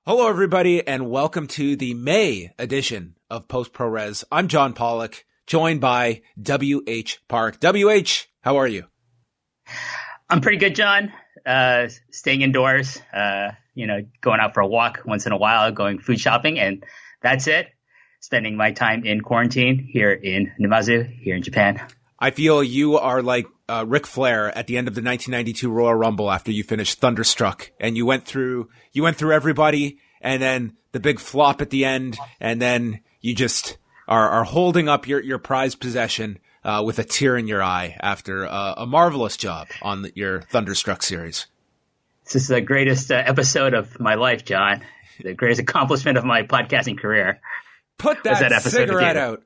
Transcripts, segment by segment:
Hello, everybody, and welcome to the May edition of Post ProRes. I'm John Pollock, joined by WH Park. WH, how are you? I'm pretty good, John. Staying indoors, going out for a walk once in a while, going food shopping, and that's it. Spending my time in quarantine here in Numazu, here in Japan. I feel you are like Ric Flair at the end of the 1992 Royal Rumble after you finished Thunderstruck, and you went through everybody, and then the big flop at the end, and then you just are holding up your prized possession with a tear in your eye after a marvelous job on your Thunderstruck series. This is the greatest episode of my life, John. The greatest accomplishment of my podcasting career. Put that cigarette out.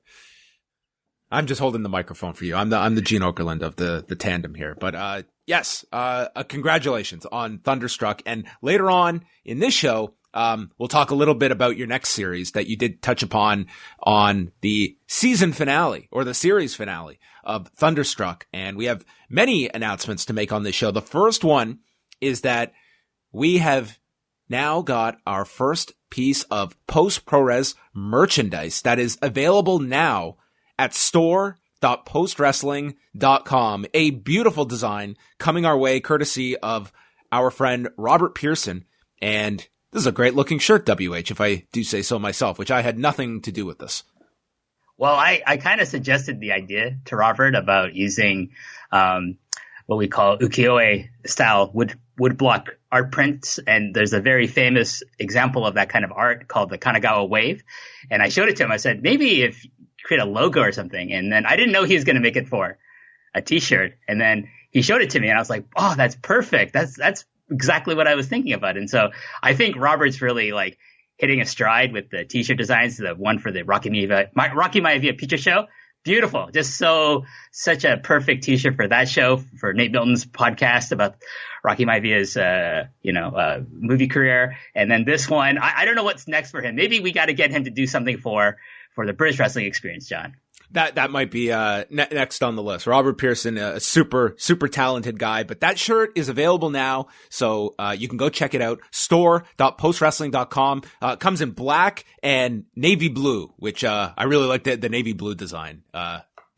I'm just holding the microphone for you. I'm the Gene Okerlund of the tandem here. But yes, congratulations on Thunderstruck. And later on in this show, we'll talk a little bit about your next series that you did touch upon on the season finale or the series finale of Thunderstruck. And we have many announcements to make on this show. The first one is that we have now got our first piece of Post ProRes merchandise that is available now at store.postwrestling.com. A beautiful design coming our way courtesy of our friend Robert Pearson. And this is a great looking shirt, WH, if I do say so myself, which I had nothing to do with this. Well, I kind of suggested the idea to Robert about using what we call ukiyo-e style woodblock art prints. And there's a very famous example of that kind of art called the Kanagawa Wave. And I showed it to him. I said, maybe if you create a logo or something. And then I didn't know he was going to make it for a t-shirt. And then he showed it to me and I was like, oh, that's perfect. That's exactly what I was thinking about. And so I think Robert's really like hitting a stride with the t-shirt designs, the one for the Rocky Maivia Picture Show. Beautiful. Just such a perfect t-shirt for that show, for Nate Milton's podcast about Rocky Maivia's, movie career. And then this one, I don't know what's next for him. Maybe we got to get him to do something for the British wrestling experience, John. That might be next on the list. Robert Pearson, a super talented guy, but that shirt is available now, so you can go check it out. Store.postwrestling.com. Comes in black and navy blue, which I really like the navy blue design.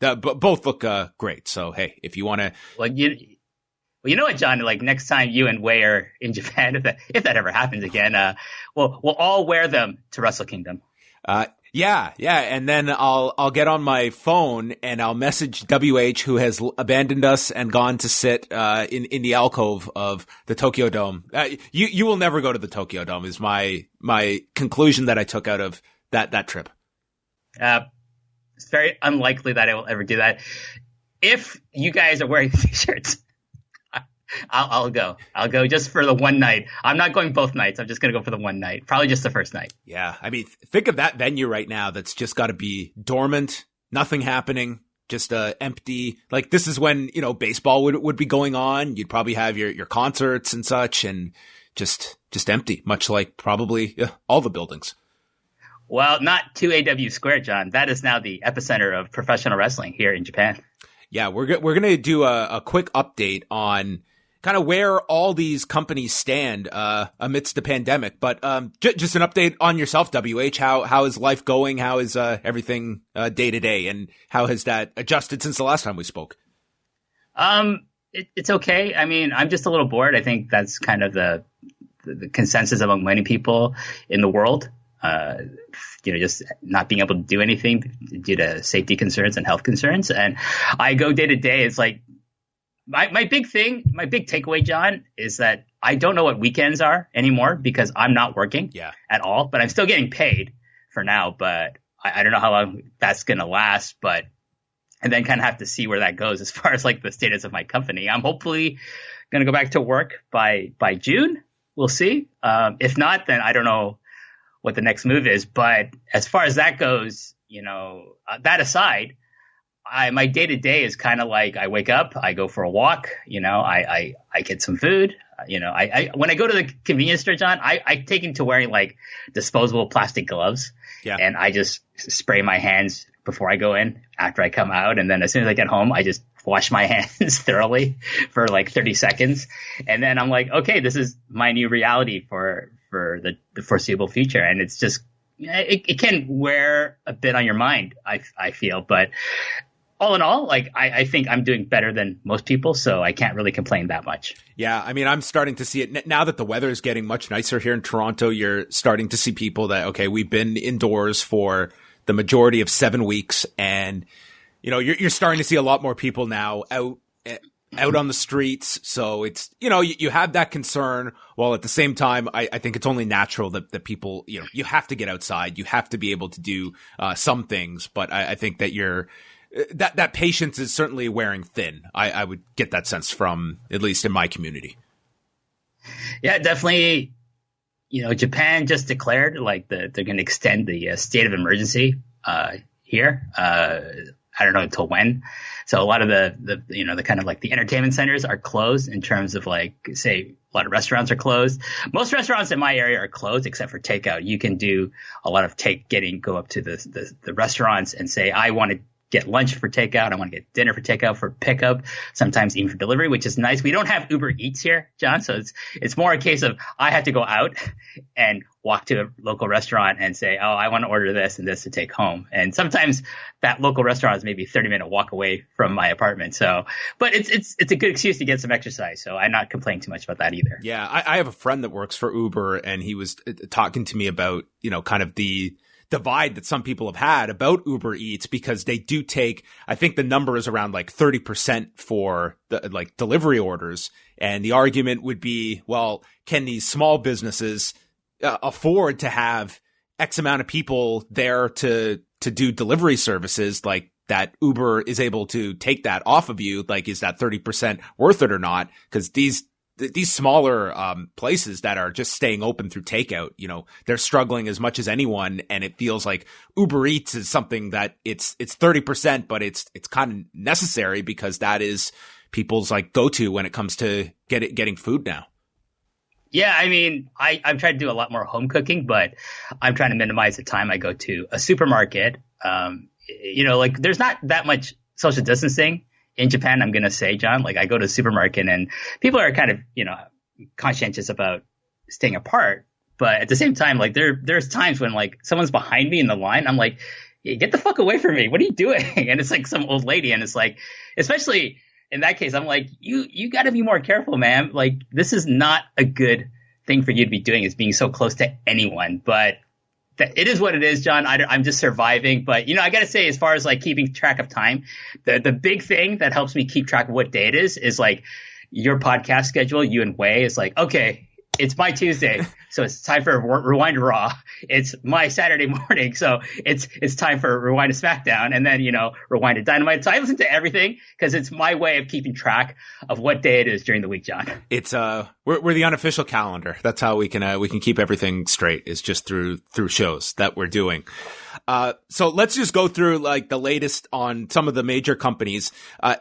Both look great. So hey, if you want to, you know what, John? Like next time you and Wei are in Japan, if that ever happens again, we'll all wear them to Wrestle Kingdom. Yeah. And then I'll get on my phone and I'll message WH, who has abandoned us and gone to sit, in the alcove of the Tokyo Dome. You will never go to the Tokyo Dome is my conclusion that I took out of that trip. It's very unlikely that I will ever do that. If you guys are wearing t-shirts, I'll go just for the one night. I'm not going both nights. I'm just going to go for the one night. Probably just the first night. Yeah. I mean, think of that venue right now that's just got to be dormant, nothing happening, just empty. Like this is when, baseball would be going on. You'd probably have your concerts and such and just empty, much like probably all the buildings. Well, not 2AW Square, John. That is now the epicenter of professional wrestling here in Japan. Yeah, we're going to do a quick update on kind of where all these companies stand amidst the pandemic. But just an update on yourself, WH. How is life going? How is everything day to day? And how has that adjusted since the last time we spoke? It's okay. I mean, I'm just a little bored. I think that's kind of the consensus among many people in the world. Just not being able to do anything due to safety concerns and health concerns. And I go day to day. It's like, my big takeaway, John, is that I don't know what weekends are anymore because I'm not working at all, but I'm still getting paid for now. But I don't know how long that's going to last, and then kind of have to see where that goes as far as like the status of my company. I'm hopefully going to go back to work by June. We'll see. If not, then I don't know what the next move is. But as far as that goes, that aside, my day to day is kind of like I wake up, I go for a walk, I get some food, when I go to the convenience store, John, I take into wearing like disposable plastic gloves, and I just spray my hands before I go in, after I come out, and then as soon as I get home, I just wash my hands thoroughly for like 30 seconds, and then I'm like, okay, this is my new reality for for the foreseeable future. And it's just, it can wear a bit on your mind, I feel. But all in all, like, I think I'm doing better than most people, so I can't really complain that much. Yeah, I mean, I'm starting to see it now that the weather is getting much nicer here in Toronto. You're starting to see people that, okay, we've been indoors for the majority of 7 weeks, and you're starting to see a lot more people now out on the streets. So it's, you have that concern, while at the same time, I think it's only natural that people, you have to get outside, you have to be able to do some things, but I think that that patience is certainly wearing thin. I would get that sense from, at least in my community. Yeah, definitely. Japan just declared like they're going to extend the state of emergency here. I don't know until when. So a lot of the kind of like the entertainment centers are closed, in terms of, like, say, a lot of restaurants are closed. Most restaurants in my area are closed except for takeout. You can do a lot of go up to the restaurants and say, I want to get lunch for takeout. I want to get dinner for takeout, for pickup, sometimes even for delivery, which is nice. We don't have Uber Eats here, John. So it's more a case of I have to go out and walk to a local restaurant and say, oh, I want to order this and this to take home. And sometimes that local restaurant is maybe a 30-minute walk away from my apartment. So, but it's a good excuse to get some exercise. So I'm not complaining too much about that either. Yeah. I have a friend that works for Uber, and he was talking to me about, kind of the divide that some people have had about Uber Eats, because they do take, I think the number is around like 30% for the like delivery orders. And the argument would be, well, can these small businesses afford to have X amount of people there to do delivery services, like that Uber is able to take that off of you? Like, is that 30% worth it or not? Because these smaller places that are just staying open through takeout, they're struggling as much as anyone, and it feels like Uber Eats is something that it's 30%, but it's kind of necessary, because that is people's like go-to when it comes to getting food now. Yeah, I mean, I'm trying to do a lot more home cooking, but I'm trying to minimize the time I go to a supermarket. Like, there's not that much social distancing in Japan, I'm going to say, John. Like, I go to a supermarket and people are kind of, conscientious about staying apart. But at the same time, like, there's times when, like, someone's behind me in the line. I'm like, hey, get the fuck away from me. What are you doing? And it's like some old lady. And it's like, especially in that case, I'm like, you got to be more careful, man. Like, this is not a good thing for you to be doing, is being so close to anyone. But it is what it is, John. I'm just surviving. But, I got to say, as far as like keeping track of time, the big thing that helps me keep track of what day it is like your podcast schedule. You and Wei is like, okay, it's my Tuesday, so it's time for Rewind to Raw. It's my Saturday morning, so it's time for Rewind to SmackDown, and then Rewind to Dynamite. So I listen to everything because it's my way of keeping track of what day it is during the week, John. It's we're the unofficial calendar. That's how we can keep everything straight, is just through shows that we're doing. So let's just go through like the latest on some of the major companies.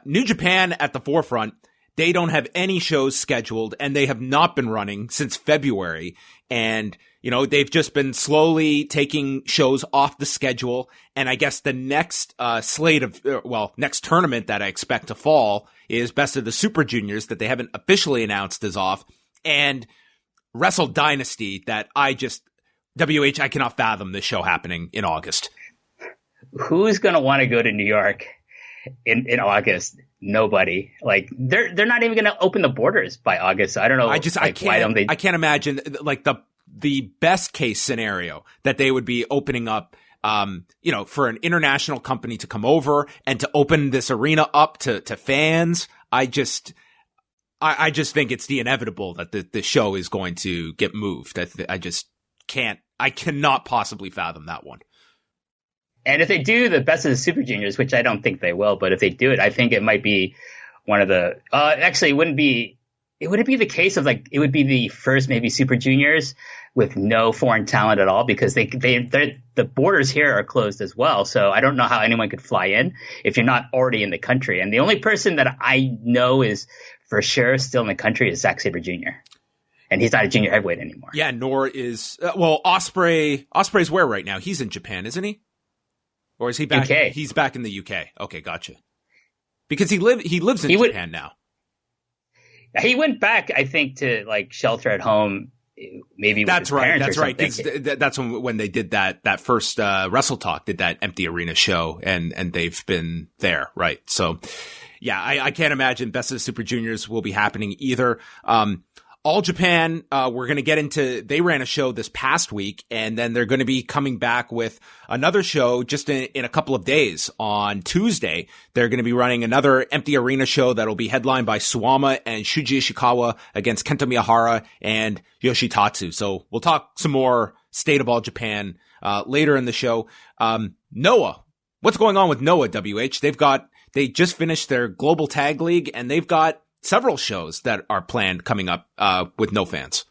New Japan at the forefront. They don't have any shows scheduled, and they have not been running since February. And, they've just been slowly taking shows off the schedule. And I guess the next next tournament that I expect to fall is Best of the Super Juniors, that they haven't officially announced is off. And Wrestle Dynasty, that I cannot fathom this show happening in August. Who's going to want to go to New York in August? Nobody. Like, they're not even going to open the borders by August. So I don't know. I can't imagine like the best case scenario that they would be opening up, for an international company to come over and to open this arena up to fans. I just think it's the inevitable that the show is going to get moved. I cannot possibly fathom that one. And if they do the Best of the Super Juniors, which I don't think they will, but if they do it, I think it might be one of the actually, it wouldn't be the case of like, it would be the first maybe Super Juniors with no foreign talent at all, because the borders here are closed as well. So I don't know how anyone could fly in if you're not already in the country. And the only person that I know is for sure still in the country is Zack Sabre Jr. And he's not a junior heavyweight anymore. Yeah, nor is Ospreay. Ospreay's where right now? He's in Japan, isn't he? Or is he back? UK. He's back in the UK. Okay, gotcha. Because he lives in Japan now. He went back, I think, to like shelter at home maybe that's right. That's right. That's when they did that first Wrestle Talk, did that empty arena show, and they've been there, right? So, yeah, I can't imagine Best of the Super Juniors will be happening either. All Japan, we're going to get into, they ran a show this past week, and then they're going to be coming back with another show just in a couple of days. On Tuesday, they're going to be running another empty arena show that'll be headlined by Suwama and Shuji Ishikawa against Kento Miyahara and Yoshitatsu. So we'll talk some more State of All Japan later in the show. Noah, what's going on with Noah, WH? They just finished their Global Tag League, and they've got several shows that are planned coming up with no fans.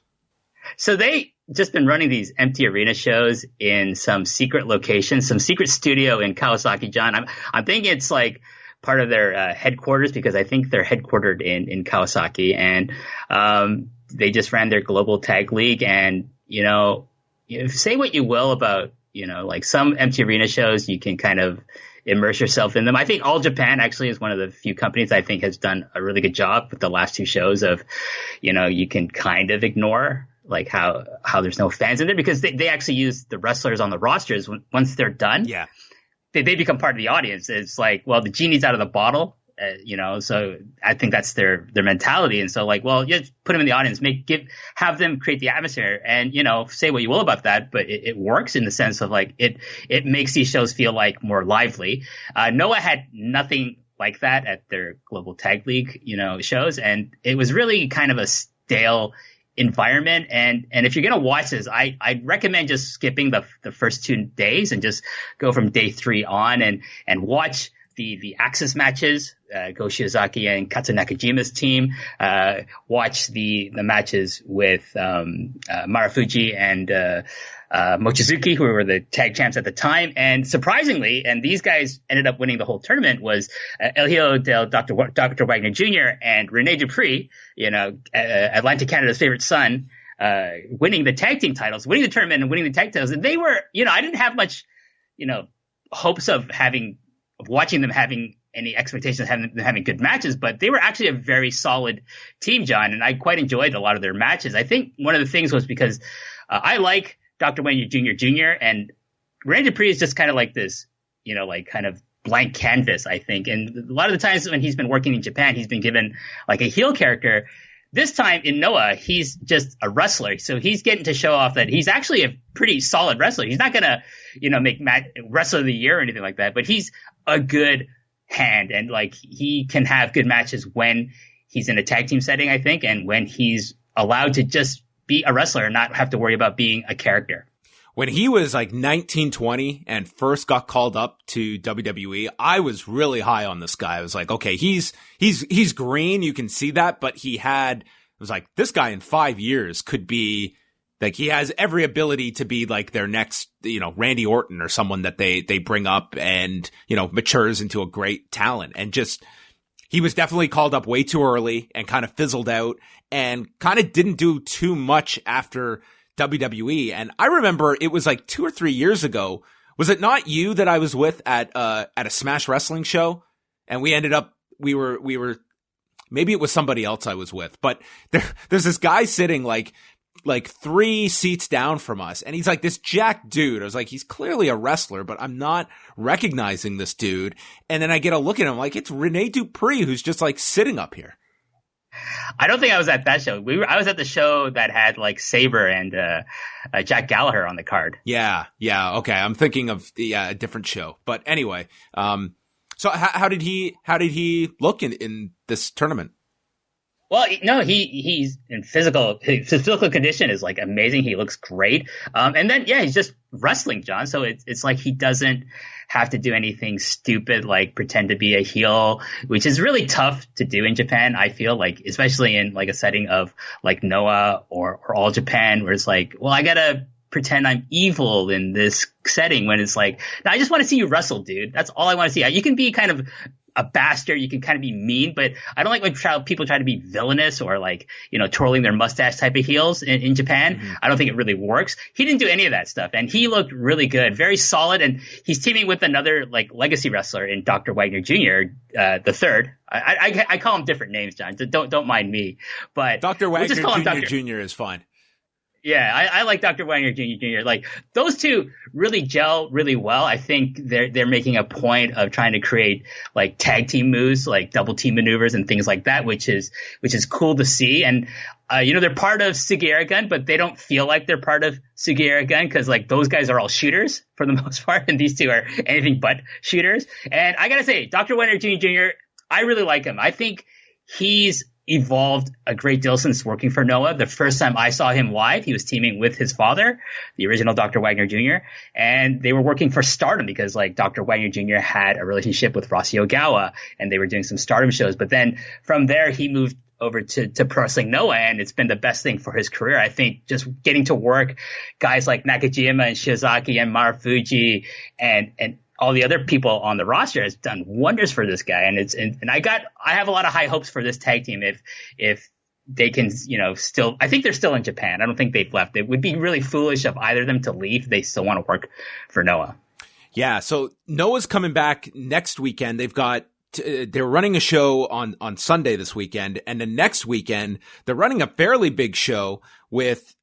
So they just been running these empty arena shows in some secret location, some secret studio in Kawasaki, John. I'm thinking it's like part of their headquarters, because I think they're headquartered in Kawasaki, and they just ran their Global Tag League. And, say what you will about, like some empty arena shows, you can kind of immerse yourself in them. I think All Japan actually is one of the few companies I think has done a really good job with the last two shows of, you can kind of ignore like how there's no fans in there, because they actually use the wrestlers on the rosters once they're done. Yeah. They become part of the audience. It's like, well, the genie's out of the bottle, so I think that's their mentality. And so like, well, just put them in the audience, have them create the atmosphere, and, say what you will about that, but it works in the sense of like, it makes these shows feel like more lively. Noah had nothing like that at their Global Tag League, shows. And it was really kind of a stale environment. And if you're going to watch this, I'd recommend just skipping the first 2 days and just go from day 3 on and watch the Axis matches, Go Shiozaki and Katsu Nakajima's team, watch the matches with Marufuji and Mochizuki, who were the tag champs at the time. And surprisingly, and these guys ended up winning the whole tournament, was El Hijo del Dr. Wagner Jr. and Rene Dupree, Atlantic Canada's favorite son, winning the tag team titles, winning the tournament and winning the tag titles. And they were, I didn't have much, hopes of watching them having any expectations of them having good matches, but they were actually a very solid team, John, and I quite enjoyed a lot of their matches. I think one of the things was because I like Dr. Wayne Jr., and Rene Dupree is just kind of like this, like kind of blank canvas, I think. And a lot of the times when he's been working in Japan, he's been given like a heel character. This time in Noah, he's just a wrestler. So he's getting to show off that he's actually a pretty solid wrestler. He's not going to, make wrestler of the year or anything like that, but he's a good hand, and like he can have good matches when he's in a tag team setting, I think, and when he's allowed to just be a wrestler and not have to worry about being a character. When he was like 19, 20 and first got called up to WWE, I was really high on this guy. I was like, okay, he's green. You can see that, but it was like, this guy in 5 years could be like, he has every ability to be like their next, Randy Orton or someone that they bring up and, matures into a great talent. And just, he was definitely called up way too early and kind of fizzled out and kind of didn't do too much after WWE. And I remember it was like 2 or 3 years ago. Was it not you that I was with at a Smash Wrestling show? And we ended up, we were, maybe it was somebody else I was with, but there's this guy sitting like 3 seats down from us. And he's like this jacked dude. I was like, he's clearly a wrestler, but I'm not recognizing this dude. And then I get a look at him like, it's Rene Dupree, who's just like sitting up here. I don't think I was at that show. I was at the show that had like Sabre and Jack Gallagher on the card. Yeah. Okay, I'm thinking of a different show. But anyway, so how did he look in this tournament? Well, no, he's in physical. His physical condition is like amazing. He looks great. And then he's just wrestling, John. So it's like he doesn't have to do anything stupid like pretend to be a heel, which is really tough to do in Japan. I feel like, especially in like a setting of like Noah or All Japan, where it's like, well, I gotta pretend I'm evil in this setting, when it's like, no, I just want to see you wrestle, dude. That's all I want to see. You can be kind of a bastard, you can kind of be mean, but I don't like when people try to be villainous or like, twirling their mustache type of heels in Japan. Mm-hmm. I don't think it really works. He didn't do any of that stuff, and he looked really good, very solid, and he's teaming with another like legacy wrestler in Dr. Wagner Jr., the third. I call him different names, John. Don't mind me, but Dr. Wagner Jr. is fine. Yeah, I like Dr. Wagner Jr. Like those two really gel really well. I think they're making a point of trying to create like tag team moves, like double team maneuvers and things like that, which is cool to see. And they're part of Sugiura Gun, but they don't feel like they're part of Sugiura Gun because like those guys are all shooters for the most part, and these two are anything but shooters. And I gotta say, Dr. Wagner Jr. I really like him. I think he's evolved a great deal since working for Noah. The first time I saw him live, he was teaming with his father, the original Dr. Wagner Jr., and they were working for Stardom because like Dr. Wagner Jr. had a relationship with Rossy Ogawa and they were doing some Stardom shows. But then from there, he moved over to Pro Wrestling Noah, and it's been the best thing for his career. I think just getting to work guys like Nakajima and Shiozaki and Marufuji and all the other people on the roster has done wonders for this guy. And I have a lot of high hopes for this tag team if they can, still, I think they're still in Japan. I don't think they've left. It would be really foolish of either of them to leave. They still want to work for Noah. Yeah. So Noah's coming back next weekend. They're running a show on Sunday this weekend. And the next weekend, they're running a fairly big show with,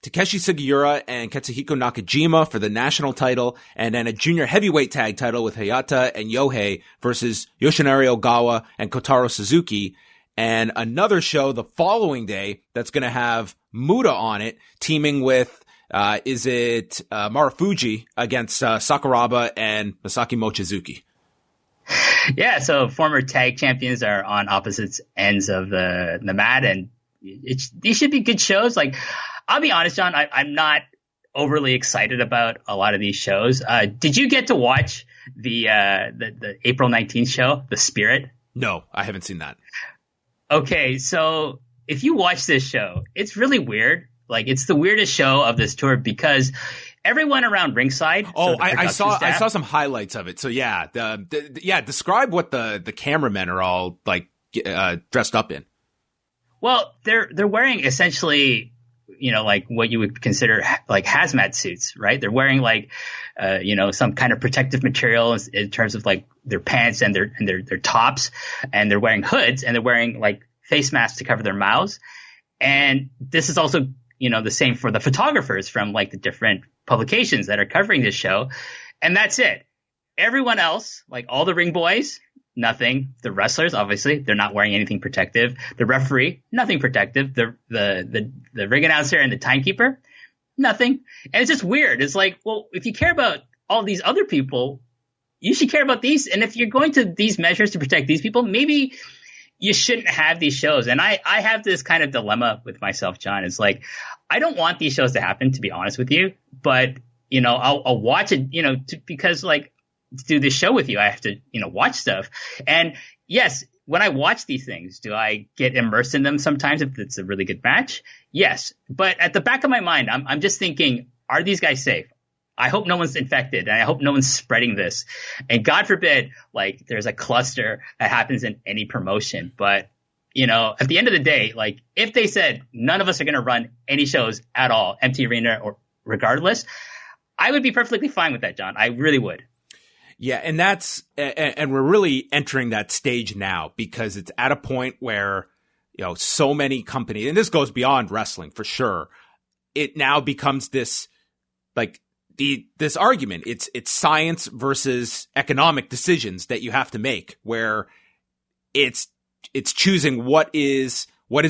Takeshi Sugiura and Katsuhiko Nakajima for the national title, and then a junior heavyweight tag title with Hayata and Yohei versus Yoshinari Ogawa and Kotaro Suzuki, and another show the following day that's going to have Muta on it, teaming with, Marufuji against Sakuraba and Masaki Mochizuki. Yeah, so former tag champions are on opposite ends of the mat, and these should be good shows. Like, I'll be honest, John, I'm not overly excited about a lot of these shows. Did you get to watch the April 19th show, The Spirit? No, I haven't seen that. Okay, so if you watch this show, it's really weird. Like, it's the weirdest show of this tour because everyone around ringside. Oh, I saw some highlights of it. So yeah, describe what the cameramen are all like dressed up in. Well, they're wearing essentially, like what you would consider like hazmat suits, right? They're wearing like, some kind of protective material in terms of like their pants and their tops, and they're wearing hoods, and they're wearing like face masks to cover their mouths. And this is also, the same for the photographers from like the different publications that are covering this show. And that's it. Everyone else, like all the ring boys, nothing. The wrestlers, obviously, they're not wearing anything protective. The referee, nothing protective. The ring announcer and the timekeeper, nothing. And it's just weird. It's like, well, if you care about all these other people, you should care about these. And if you're going to these measures to protect these people, maybe you shouldn't have these shows. And I have this kind of dilemma with myself, John. It's like, I don't want these shows to happen, to be honest with you. But, I'll watch it, because like, to do this show with you, I have to, watch stuff. And yes, when I watch these things, do I get immersed in them sometimes if it's a really good match? Yes. But at the back of my mind, I'm just thinking, are these guys safe? I hope no one's infected, and I hope no one's spreading this. And God forbid, like, there's a cluster that happens in any promotion. But, at the end of the day, like, if they said none of us are going to run any shows at all, empty arena or regardless, I would be perfectly fine with that, John. I really would. Yeah, and and we're really entering that stage now because it's at a point where, so many companies, and this goes beyond wrestling for sure, it now becomes this, like, this argument. It's science versus economic decisions that you have to make, where it's choosing what is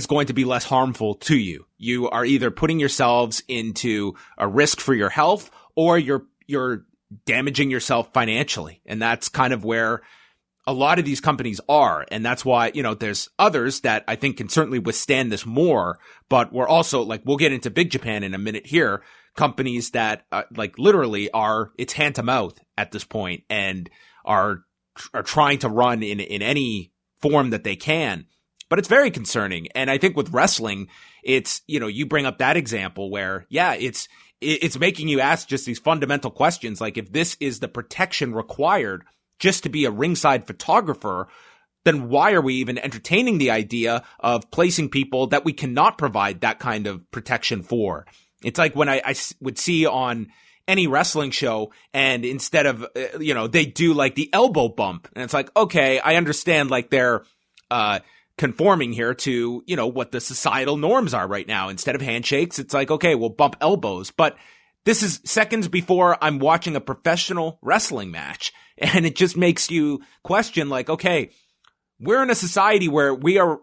going to be less harmful to you. You are either putting yourselves into a risk for your health, or you're damaging yourself financially. And that's kind of where a lot of these companies are. And that's why, there's others that I think can certainly withstand this more, but we're also, like, we'll get into Big Japan in a minute here, companies that like literally it's hand to mouth at this point and are trying to run in any form that they can. But it's very concerning. And I think with wrestling, it's, you bring up that example where, yeah, it's making you ask just these fundamental questions. Like, if this is the protection required just to be a ringside photographer, then why are we even entertaining the idea of placing people that we cannot provide that kind of protection for? It's like when I would see on any wrestling show, and instead of, they do like the elbow bump, and it's like, okay, I understand, like, they're conforming here to, what the societal norms are right now. Instead of handshakes, it's like, okay, we'll bump elbows. But this is seconds before I'm watching a professional wrestling match. And it just makes you question, like, okay, we're in a society where we are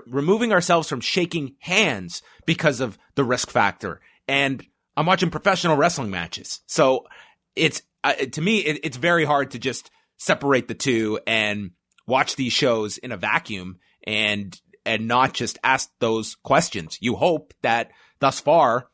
removing ourselves from shaking hands because of the risk factor. And I'm watching professional wrestling matches. So it's, to me, it's very hard to just separate the two and watch these shows in a vacuum and not just ask those questions. You hope that thus far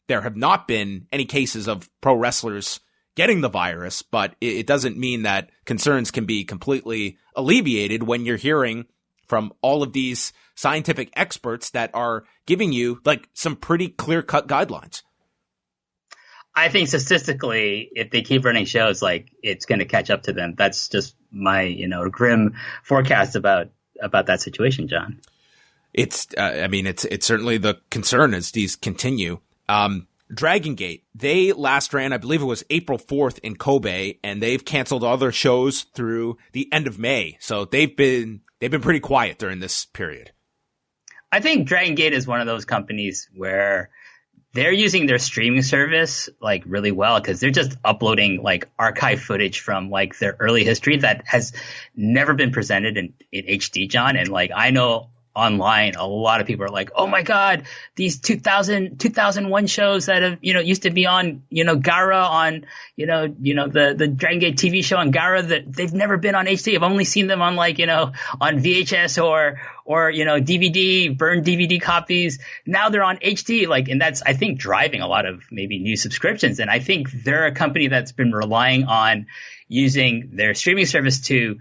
there have not been any cases of pro wrestlers getting the virus, but it doesn't mean that concerns can be completely alleviated when you're hearing from all of these scientific experts that are giving you like some pretty clear-cut guidelines. I think statistically, if they keep running shows, like, it's going to catch up to them. That's just my, grim forecast about that situation, John. It's certainly the concern as these continue. Dragon Gate, they last ran, I believe it was April 4th in Kobe, and they've canceled all their shows through the end of May. So they've been pretty quiet during this period. I think Dragon Gate is one of those companies where they're using their streaming service like really well, because they're just uploading like archive footage from like their early history that has never been presented in HD, John. And like, I know online, a lot of people are like, oh my God, these 2001 shows that have, used to be on, Gara on, the Dragon Gate TV show on Gara, that they've never been on HD. I've only seen them on like, on VHS or, DVD, burned DVD copies. Now they're on HD, like, and that's, I think, driving a lot of maybe new subscriptions. And I think they're a company that's been relying on using their streaming service to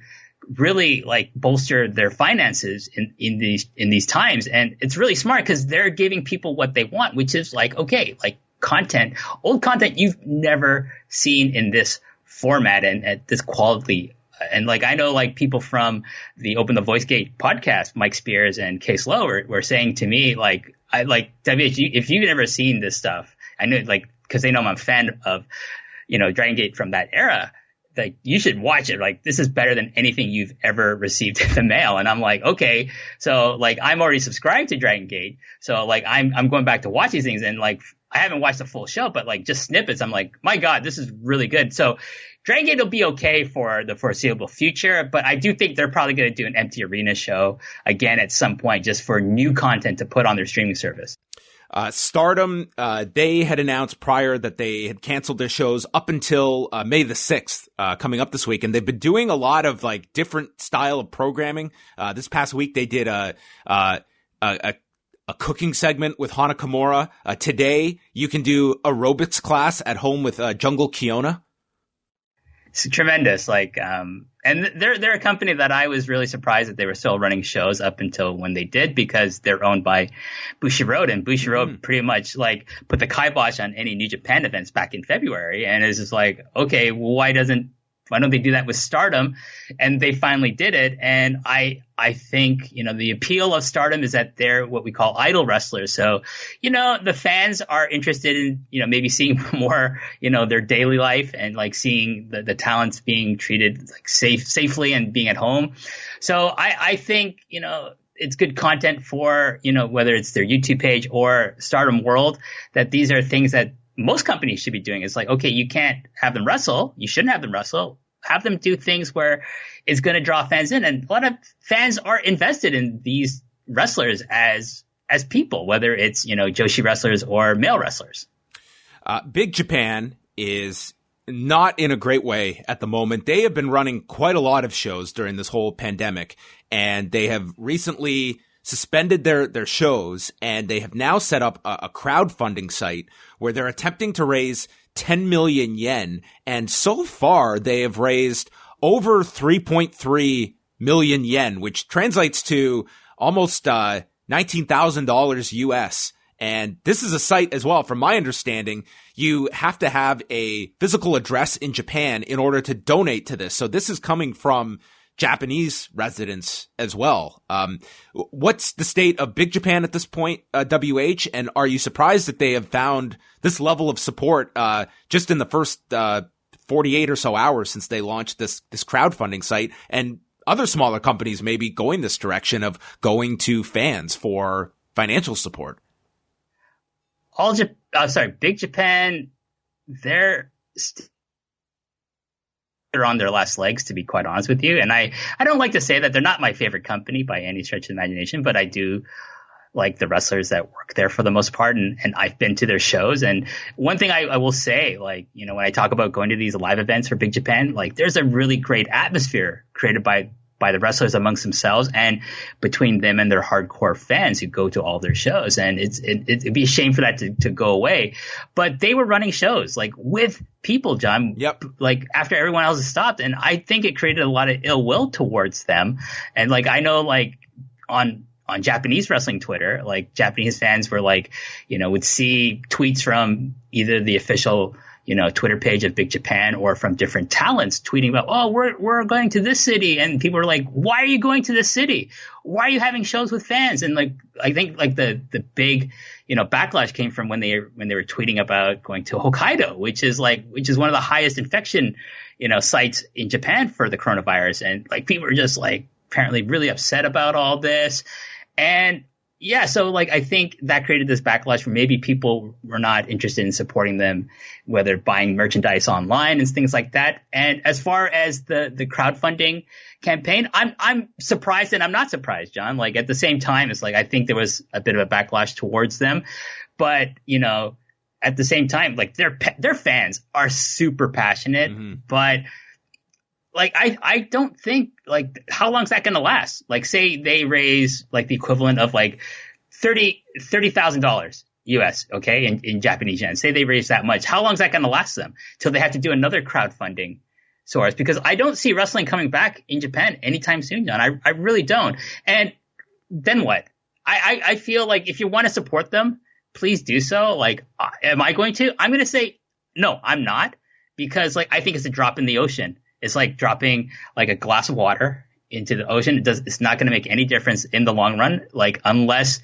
really like bolster their finances in these times. And it's really smart because they're giving people what they want, which is like, okay, like old content you've never seen in this format and at this quality. And like, I know like people from the Open the Voice Gate podcast, Mike Spears and Case Lowe were saying to me, like, I like WH, if you've never seen this stuff, I know, like, cause they know I'm a fan of, Dragon Gate from that era. Like, you should watch it. Like, this is better than anything you've ever received in the mail. And I'm like, okay. So like, I'm already subscribed to Dragon Gate. So like, I'm going back to watch these things, and like, I haven't watched the full show, but like just snippets. I'm like, my God, this is really good. So Dragon Gate will be okay for the foreseeable future, but I do think they're probably going to do an empty arena show again at some point, just for new content to put on their streaming service. Stardom, they had announced prior that they had canceled their shows up until May the 6th, coming up this week. And they've been doing a lot of like different style of programming. This past week, they did a cooking segment with Hana Kimura. Today, you can do aerobics class at home with Jungle Kiona. It's tremendous. Like, and they're a company that I was really surprised that they were still running shows up until when they did, because they're owned by Bushiroad, and Bushiroad pretty much like put the kibosh on any New Japan events back in February. And it's just like, okay, well, why don't they do that with Stardom? And they finally did it. And I think, the appeal of Stardom is that they're what we call idol wrestlers. So, the fans are interested in, maybe seeing more, their daily life and like seeing the talents being treated like safely and being at home. So I think, it's good content for, whether it's their YouTube page or Stardom World, that these are things that most companies should be doing. It's like, okay, you can't have them wrestle. You shouldn't have them wrestle. Have them do things where it's going to draw fans in. And a lot of fans are invested in these wrestlers as people, whether it's, Joshi wrestlers or male wrestlers. Big Japan is not in a great way at the moment. They have been running quite a lot of shows during this whole pandemic, and they have recently suspended their shows, and they have now set up a crowdfunding site where they're attempting to raise 10 million yen. And so far they have raised over 3.3 million yen, which translates to almost $19,000 US. And this is a site as well, from my understanding, you have to have a physical address in Japan in order to donate to this. So this is coming from Japanese residents as well. What's the state of Big Japan at this point, WH? And are you surprised that they have found this level of support just in the first 48 or so hours since they launched this crowdfunding site? And other smaller companies maybe going this direction of going to fans for financial support. Big Japan, they're on their last legs, to be quite honest with you. And I don't like to say that they're not my favorite company by any stretch of the imagination, but I do like the wrestlers that work there for the most part. And I've been to their shows. And one thing I will say, like, you know, when I talk about going to these live events for Big Japan, like there's a really great atmosphere created by the wrestlers amongst themselves and between them and their hardcore fans who go to all their shows. And it'd be a shame for that to go away. But they were running shows like with people, John, like after everyone else has stopped. And I think it created a lot of ill will towards them. And like, I know like on Japanese wrestling Twitter, like Japanese fans were like, you know, would see tweets from either the official, you know, Twitter page of Big Japan or from different talents tweeting about, oh, we're going to this city. And people were like, why are you going to this city? Why are you having shows with fans? And like, I think like the big, you know, backlash came from when they were tweeting about going to Hokkaido, which is one of the highest infection, you know, sites in Japan for the coronavirus. And like people were just like apparently really upset about all this. And yeah, so like I think that created this backlash where maybe people were not interested in supporting them, whether buying merchandise online and things like that. And as far as the crowdfunding campaign, I'm surprised and I'm not surprised, John. Like at the same time, it's like I think there was a bit of a backlash towards them, but you know, at the same time, like their fans are super passionate, but like, I don't think, like, how long is that going to last? Like, say they raise, like, the equivalent of, like, $30,000 US, okay, in Japanese yen. Say they raise that much. How long is that going to last them? Till they have to do another crowdfunding source? Because I don't see wrestling coming back in Japan anytime soon, John. I really don't. And then what? I feel like if you want to support them, please do so. Like, am I going to? I'm going to say, no, I'm not. Because, like, I think it's a drop in the ocean. It's like dropping like a glass of water into the ocean. It's not going to make any difference in the long run. Like unless,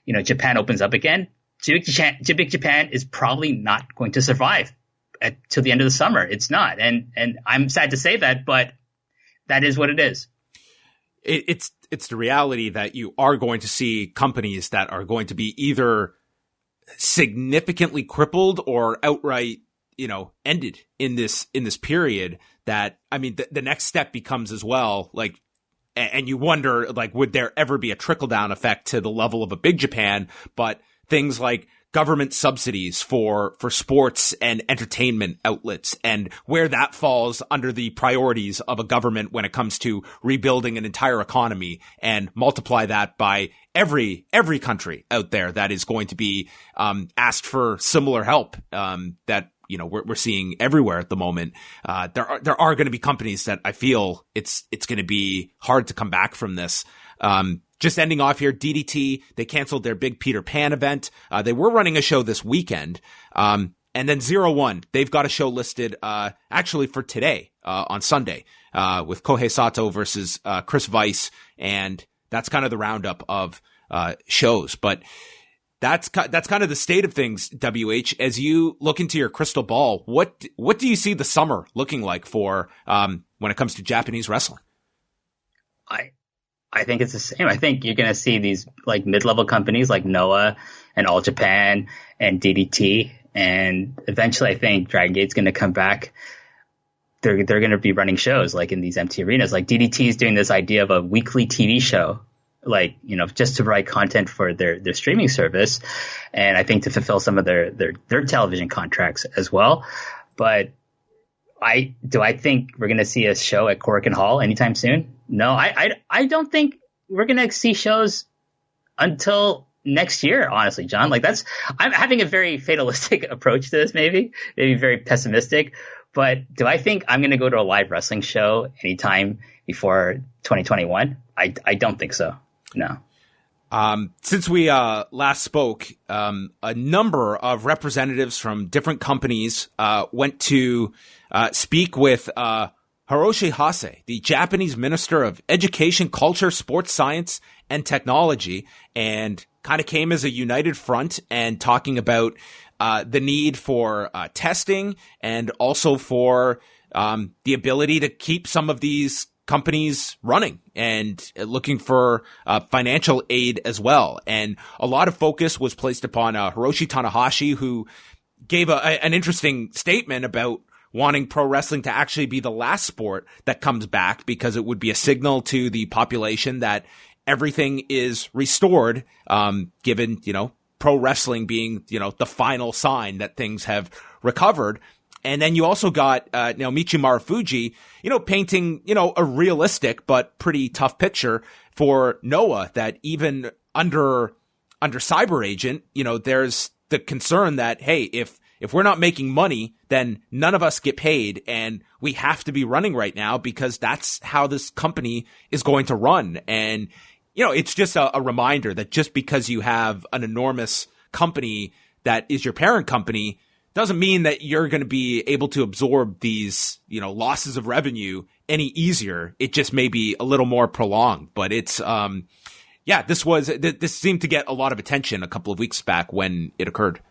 you know, Japan opens up again, Big Japan is probably not going to survive till the end of the summer. It's not. And I'm sad to say that, but that is what it is. It's the reality that you are going to see companies that are going to be either significantly crippled or outright, you know, ended in this period. That, I mean, the next step becomes as well, like, and you wonder, like, would there ever be a trickle down effect to the level of a Big Japan? But things like government subsidies for sports and entertainment outlets and where that falls under the priorities of a government when it comes to rebuilding an entire economy, and multiply that by every country out there that is going to be asked for similar help that, you know, we're seeing everywhere at the moment. There are going to be companies that I feel it's going to be hard to come back from this. Just ending off here, DDT, they canceled their big Peter Pan event. They were running a show this weekend. And then 01, they've got a show listed, actually for today, on Sunday, with Kohei Sato versus, Chris Weiss. And that's kind of the roundup of, shows. But that's kind of the state of things, WH. As you look into your crystal ball, what do you see the summer looking like for, when it comes to Japanese wrestling? I think it's the same. I think you're going to see these like mid-level companies like Noah and All Japan and DDT. And eventually I think Dragon Gate's going to come back. They're going to be running shows like in these empty arenas. Like DDT is doing this idea of a weekly TV show, like, you know, just to provide content for their streaming service. And I think to fulfill some of their television contracts as well. But I think we're going to see a show at Korakuen Hall anytime soon? No, I don't think we're going to see shows until next year, honestly, John. Like I'm having a very fatalistic approach to this, maybe very pessimistic. But do I think I'm going to go to a live wrestling show anytime before 2021? I don't think so. No. Since we last spoke, a number of representatives from different companies went to speak with Hiroshi Hase, the Japanese Minister of Education, Culture, Sports Science, and Technology, and kind of came as a united front and talking about the need for testing and also for the ability to keep some of these companies running and looking for financial aid as well. And a lot of focus was placed upon Hiroshi Tanahashi, who gave an interesting statement about wanting pro wrestling to actually be the last sport that comes back, because it would be a signal to the population that everything is restored, given, pro wrestling being, the final sign that things have recovered. And then you also got, Michi Marufuji, painting, a realistic but pretty tough picture for Noah, that even under Cyber Agent, there's the concern that, hey, if we're not making money, then none of us get paid, and we have to be running right now because that's how this company is going to run. And, it's just a reminder that just because you have an enormous company that is your parent company doesn't mean that you're going to be able to absorb these, losses of revenue any easier. It just may be a little more prolonged, but it's, this seemed to get a lot of attention a couple of weeks back when it occurred.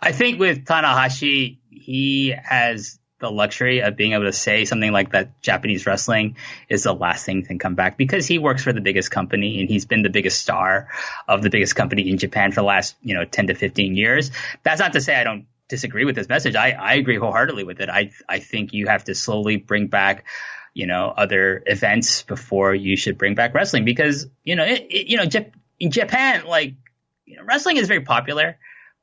I think with Tanahashi, he has the luxury of being able to say something like that Japanese wrestling is the last thing to come back, because he works for the biggest company and he's been the biggest star of the biggest company in Japan for the last, 10 to 15 years. That's not to say I don't disagree with this message. I agree wholeheartedly with it. I think you have to slowly bring back, other events before you should bring back wrestling, because, in Japan, wrestling is very popular.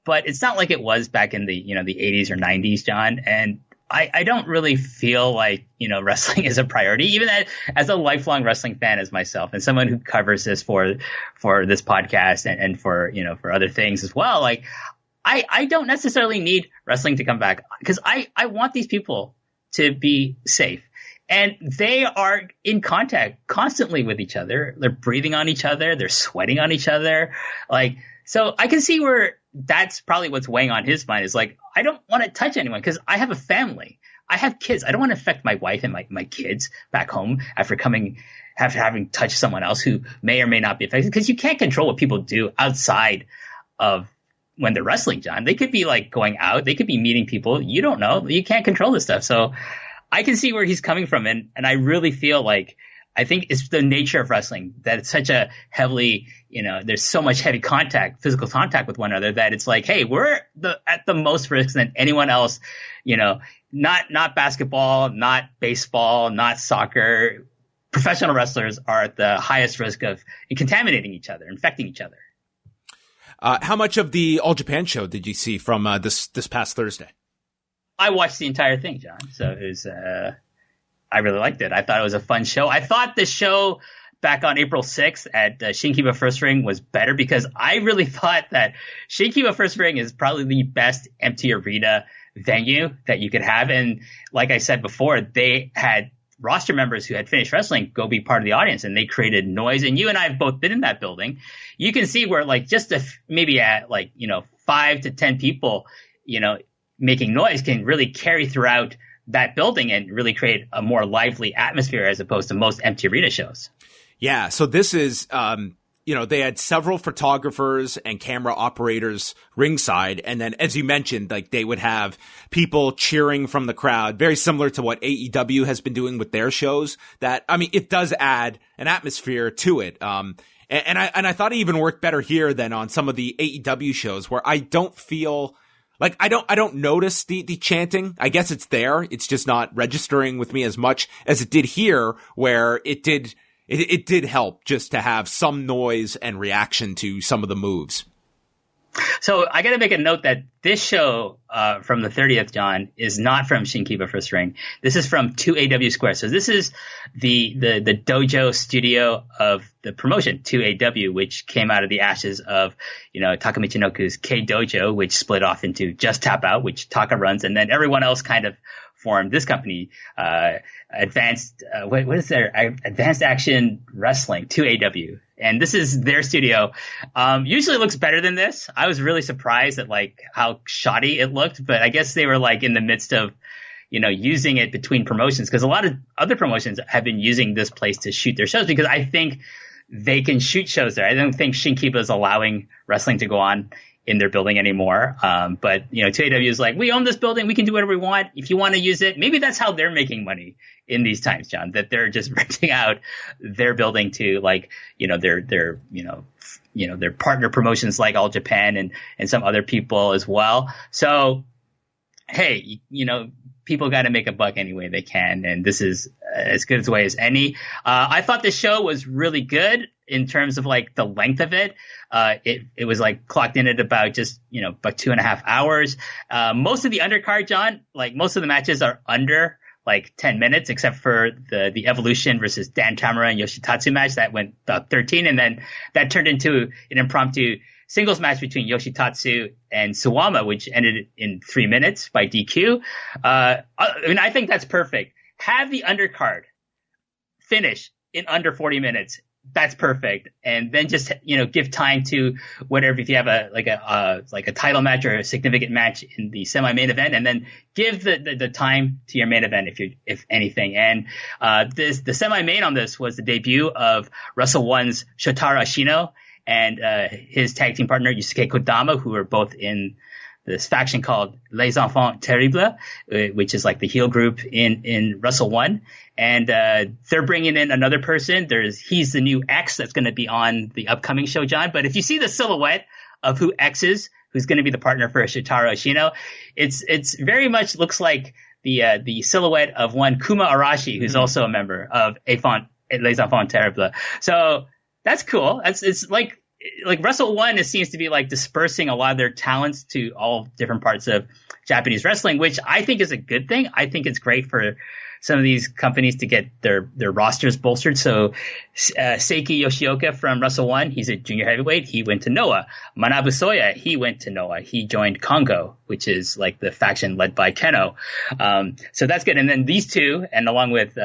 But it's not like it was back in the, the 80s or 90s, John. And I don't really feel like, wrestling is a priority, even as a lifelong wrestling fan as myself, and someone who covers this for this podcast and for, for other things as well. Like, I don't necessarily need wrestling to come back, because I want these people to be safe. And they are in contact constantly with each other. They're breathing on each other. They're sweating on each other. So I can see where that's probably what's weighing on his mind, is like, I don't want to touch anyone because I have a family. I have kids. I don't want to affect my wife and my kids back home after having touched someone else who may or may not be affected, because you can't control what people do outside of when they're wrestling, John. They could be going out. They could be meeting people. You don't know. You can't control this stuff. So I can see where he's coming from. And I really feel like, I think it's the nature of wrestling that it's such a heavily, there's so much heavy contact, physical contact with one another, that it's like, hey, we're at the most risk than anyone else, not basketball, not baseball, not soccer. Professional wrestlers are at the highest risk of contaminating each other, infecting each other. How much of the All Japan show did you see from this past Thursday? I watched the entire thing, John. So it was, I really liked it. I thought it was a fun show. I thought the show back on April 6th at Shinkiba First Ring was better, because I really thought that Shinkiba First Ring is probably the best empty arena venue that you could have. And like I said before, they had roster members who had finished wrestling go be part of the audience, and they created noise. And you and I have both been in that building. You can see where maybe at 5 to 10 people, making noise can really carry throughout that building and really create a more lively atmosphere as opposed to most empty arena shows. Yeah. So this is, they had several photographers and camera operators ringside. And then, as you mentioned, they would have people cheering from the crowd, very similar to what AEW has been doing with their shows. It does add an atmosphere to it. And I thought it even worked better here than on some of the AEW shows, where I don't feel I don't notice the chanting. I guess it's there. It's just not registering with me as much as it did here, where it did help just to have some noise and reaction to some of the moves. So I got to make a note that this show from the 30th, John, is not from Shinkiba First Ring. This is from 2AW Square. So this is the dojo studio of the promotion, 2AW, which came out of the ashes of, Taka Michinoku's K Dojo, which split off into Just Tap Out, which Taka runs, and then everyone else kind of formed this company, Advanced Action Wrestling, 2AW. And this is their studio. Usually it looks better than this. I was really surprised at how shoddy it looked, but I guess they were in the midst of, using it between promotions, because a lot of other promotions have been using this place to shoot their shows, because I think they can shoot shows there. I don't think Shinkiba is allowing wrestling to go on in their building anymore. But, 2AW is like, we own this building. We can do whatever we want. If you want to use it, maybe that's how they're making money in these times, John, that they're just renting out their building to their partner promotions like All Japan and some other people as well. So, hey, people got to make a buck any way they can. And this is as good a way as any. I thought the show was really good in terms of like the length of it. It was like clocked in at about 2.5 hours. Most of the undercard, John, like most of the matches are under like 10 minutes, except for the Evolution versus Dan Tamura and Yoshitatsu match that went about 13. And then that turned into an impromptu singles match between Yoshitatsu and Suwama, which ended in 3 minutes by DQ. I think that's perfect. Have the undercard finish in under 40 minutes. That's perfect. And then just, give time to whatever, if you have a title match or a significant match in the semi-main event, and then give the time to your main event if anything. And, the semi-main on this was the debut of Wrestle One's Shotaro Ashino and, his tag team partner Yusuke Kodama, who are both in this faction called Les Enfants Terribles, which is like the heel group in Wrestle One. And they're bringing in another person. He's the new X that's going to be on the upcoming show, John. But if you see the silhouette of who X is, who's going to be the partner for Shotaro Ashino, it's very much looks like the silhouette of one Kuma Arashi, who's also a member of Les Enfants Terribles. So that's cool. It's like Wrestle One, it seems to be like dispersing a lot of their talents to all different parts of Japanese wrestling, which I think is a good thing. I think it's great for some of these companies to get their rosters bolstered. So, Seiki Yoshioka from Wrestle One, he's a junior heavyweight. He went to Noah. Manabu Soya, he went to Noah. He joined Kongo, which is like the faction led by Keno. So that's good. And then these two, and along with,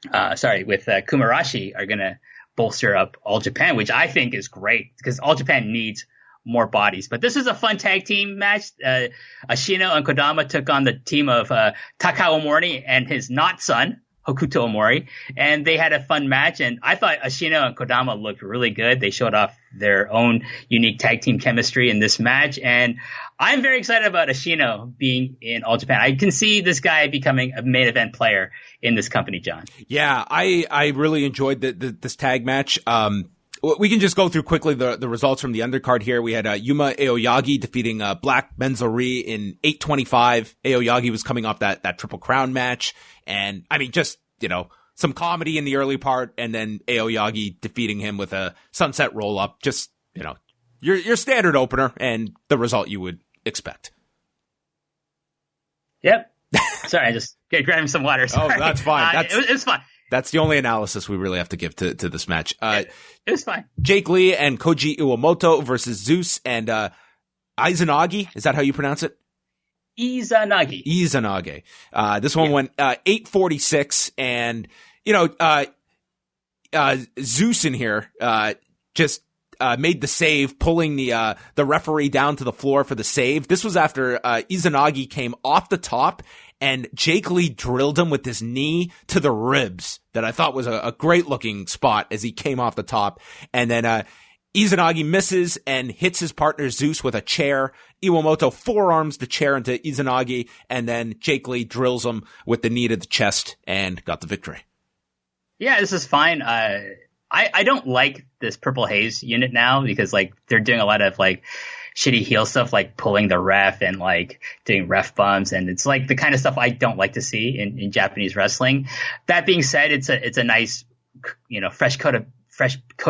Kumarashi, are going to bolster up All Japan, which I think is great because All Japan needs more bodies. But this is a fun tag team match. Ashino and Kodama took on the team of Takao Omori and his not son, Hokuto Omori, and they had a fun match. And I thought Ashino and Kodama looked really good. They showed off their own unique tag team chemistry in this match. And I'm very excited about Ashino being in All Japan. I can see this guy becoming a main event player in this company, John. Yeah, I really enjoyed this tag match. We can just go through quickly the results from the undercard here. We had Yuma Aoyagi defeating Black Menzori in 8:25. Aoyagi was coming off that Triple Crown match. And I mean, just, some comedy in the early part, and then Aoyagi defeating him with a sunset roll up. Just, your standard opener and the result you would expect. Yep. Sorry, I just grabbing some water. Sorry. Oh, that's fine. It was fine. That's the only analysis we really have to give to this match. It was fine. Jake Lee and Koji Iwamoto versus Zeus and Izanagi. Is that how you pronounce it? Izanagi. This one went 8:46, and Zeus in here just made the save, pulling the referee down to the floor for the save. This was after Izanagi came off the top, and Jake Lee drilled him with his knee to the ribs. That I thought was a great looking spot as he came off the top. And then Izanagi misses and hits his partner Zeus with a chair. Iwamoto forearms the chair into Izanagi, and then Jake Lee drills him with the knee to the chest and got the victory. Yeah, this is fine. I don't like this Purple Haze unit now because like they're doing a lot of like shitty heel stuff, like pulling the ref and like doing ref bumps, and it's like the kind of stuff I don't like to see in Japanese wrestling. That being said, it's a nice, fresh coat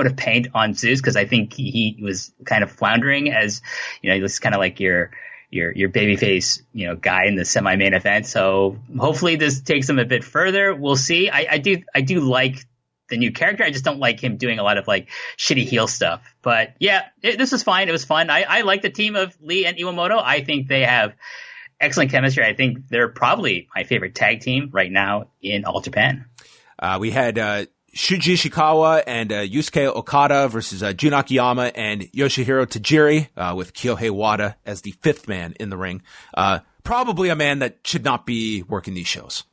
of paint on Zeus, because I think he was kind of floundering as, he was kind of like your babyface, guy in the semi-main event. So hopefully this takes him a bit further. We'll see. I do like the new character. I just don't like him doing a lot of like shitty heel stuff. But yeah, this was fine. It was fun. I like the team of Lee and Iwamoto. I think they have excellent chemistry. I think they're probably my favorite tag team right now in All Japan. We had Shuji Ishikawa and Yusuke Okada versus Jun Akiyama and Yoshihiro Tajiri, with Kyohei Wada as the fifth man in the ring. Probably a man that should not be working these shows.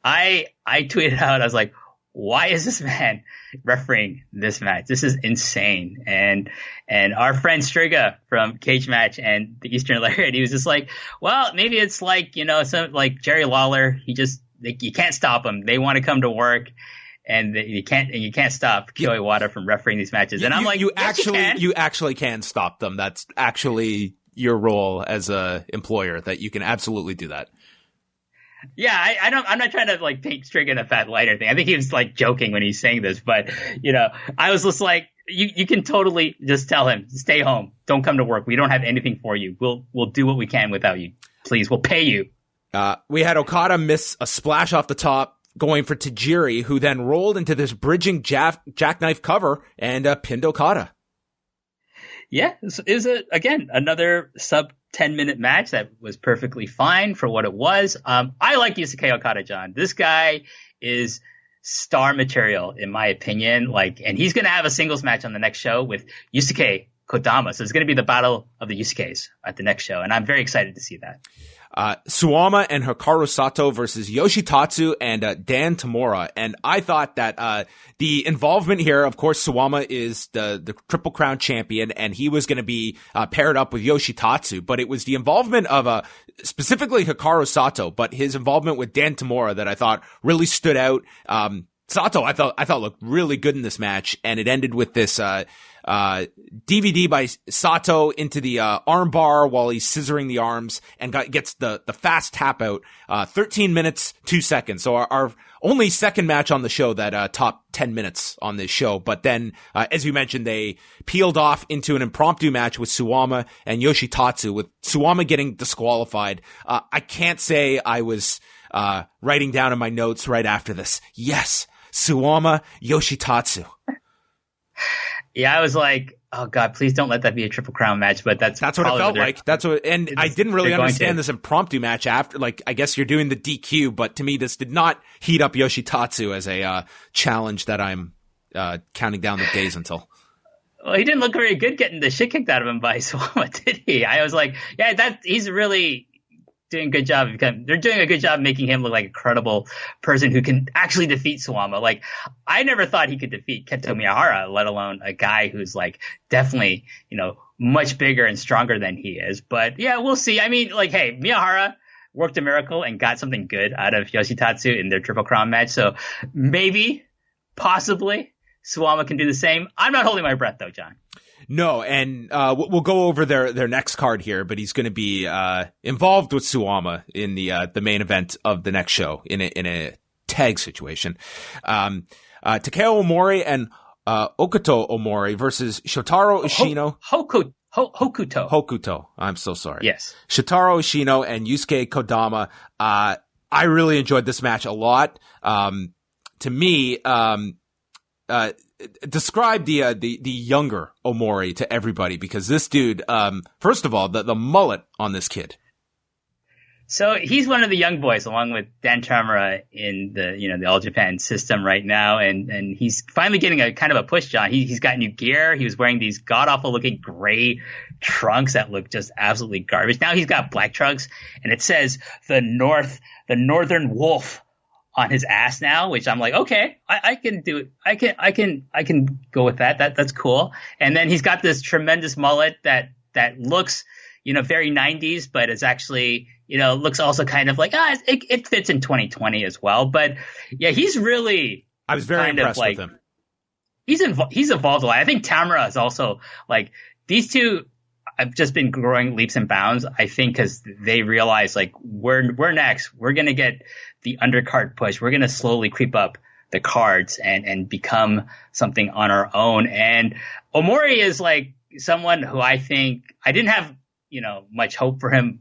I tweeted out, I was like, why is this man refereeing this match? This is insane. And our friend Striga from Cage Match and the Eastern Lariat, he was just like, well, maybe it's like, some like Jerry Lawler. He just, you can't stop him. They want to come to work. And you can't stop Kyo Iwata from refereeing these matches. And I'm like, you actually can stop them. That's actually your role as a employer, that you can absolutely do that. Yeah, I'm not trying to like paint Striga in a fat light or anything. I think he was like joking when he's saying this, but I was just like, you can totally just tell him, stay home, don't come to work. We don't have anything for you. We'll do what we can without you. Please, we'll pay you. We had Okada miss a splash off the top, going for Tajiri, who then rolled into this bridging jackknife cover and pinned Okada. Yeah, it was again another sub 10-minute match that was perfectly fine for what it was. I like Yusuke Okada, John. This guy is star material, in my opinion. And he's going to have a singles match on the next show with Yusuke Kodama. So it's going to be the battle of the Yusukes at the next show, and I'm very excited to see that. Suwama and Hikaru Sato versus Yoshitatsu and Dan Tamura. And I thought that the involvement here, of course, Suwama is the Triple Crown champion, and he was going to be paired up with Yoshitatsu. But it was the involvement of specifically Hikaru Sato, but his involvement with Dan Tamura that I thought really stood out. Sato, I thought looked really good in this match, and it ended with this DVD by Sato into the arm bar while he's scissoring the arms, and gets the fast tap out. 13 minutes, 2 seconds. So our only second match on the show that top 10 minutes on this show. But then, as you mentioned, they peeled off into an impromptu match with Suwama and Yoshitatsu, with Suwama getting disqualified. I can't say I was writing down in my notes right after this, yes, Suwama, Yoshitatsu. Yeah, I was like, oh God, please don't let that be a Triple Crown match. But that's what it felt like. And I didn't really understand this impromptu match after. I guess you're doing the DQ, but to me, this did not heat up Yoshitatsu as a challenge that I'm counting down the days until. Well, he didn't look very good getting the shit kicked out of him by Suwama, did he? I was like, yeah, he's really doing a good job. They're doing a good job making him look like a credible person who can actually defeat Suwama. I never thought he could defeat Kento Miyahara, let alone a guy who's definitely, much bigger and stronger than he is. But yeah, we'll see. I mean, hey, Miyahara worked a miracle and got something good out of Yoshitatsu in their Triple Crown match. So maybe, possibly, Suwama can do the same. I'm not holding my breath though, John. No, and we'll go over their next card here, but he's going to be involved with Suwama in the main event of the next show in a tag situation. Takeo Omori and Okuto Omori versus Shotaro Ishino. Hokuto. I'm so sorry. Yes. Shotaro Ishino and Yusuke Kodama. I really enjoyed this match a lot. To me, describe the younger Omori to everybody, because this dude, first of all, the mullet on this kid. So he's one of the young boys, along with Dan Tamura in the All Japan system right now, and he's finally getting a kind of a push, John. He's got new gear. He was wearing these god awful looking gray trunks that look just absolutely garbage. Now he's got black trunks, and it says the Northern Wolf on his ass now, which I'm like, okay, I can do it. I can go with that. That's cool. And then he's got this tremendous mullet that looks, very 90s, but it's actually, looks also kind of like, it fits in 2020 as well. But yeah, he's really, I was very impressed with him. He's evolved a lot. I think Tamura is also these two have just been growing leaps and bounds, I think, because they realize we're next. We're going to get the undercard push. We're going to slowly creep up the cards and become something on our own. And Omori is someone who I think I didn't have, much hope for him,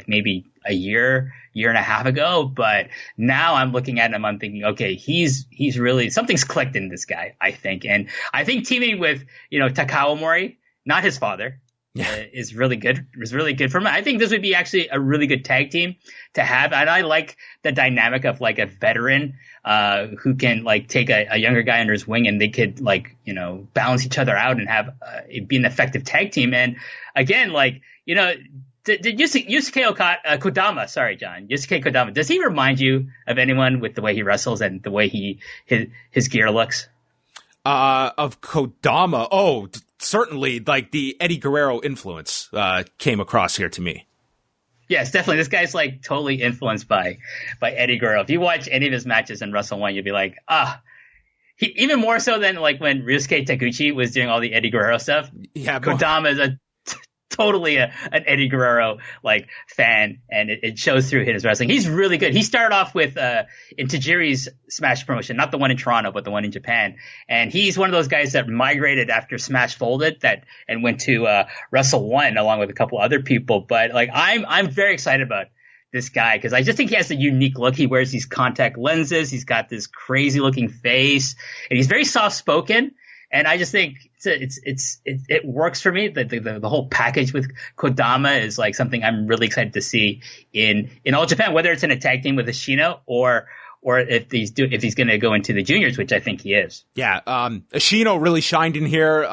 maybe a year and a half ago. But now I'm looking at him, I'm thinking, okay, he's really, something's clicked in this guy, I think. And I think teaming with, Takao Omori, not his father, is really good. It was really good for him. I think this would be actually a really good tag team to have. And I like the dynamic of a veteran who can take a younger guy under his wing, and they could balance each other out and have it be an effective tag team. And again, Did Yusuke Kodama, sorry, John, Yusuke Kodama, does he remind you of anyone with the way he wrestles and the way his gear looks? Of Kodama, certainly, like the Eddie Guerrero influence came across here to me. Yes, definitely. This guy's like totally influenced by Eddie Guerrero. If you watch any of his matches in Wrestle 1, you'll be like, even more so than like when Ryusuke Taguchi was doing all the Eddie Guerrero stuff. Yeah, Kodama is totally an Eddie Guerrero like fan, and it shows through his wrestling. He's really good. He started off with in Tajiri's Smash promotion, not the one in Toronto, but the one in Japan. And he's one of those guys that migrated after Smash folded and went to Wrestle 1 along with a couple other people. But like I'm very excited about this guy because I just think he has a unique look. He wears these contact lenses. He's got this crazy looking face, and he's very soft spoken. And I just think it works for me. The whole package with Kodama is like something I'm really excited to see in All Japan, whether it's in a tag team with Ashino or if he's going to go into the juniors, which I think he is. Yeah. Ashino really shined in here.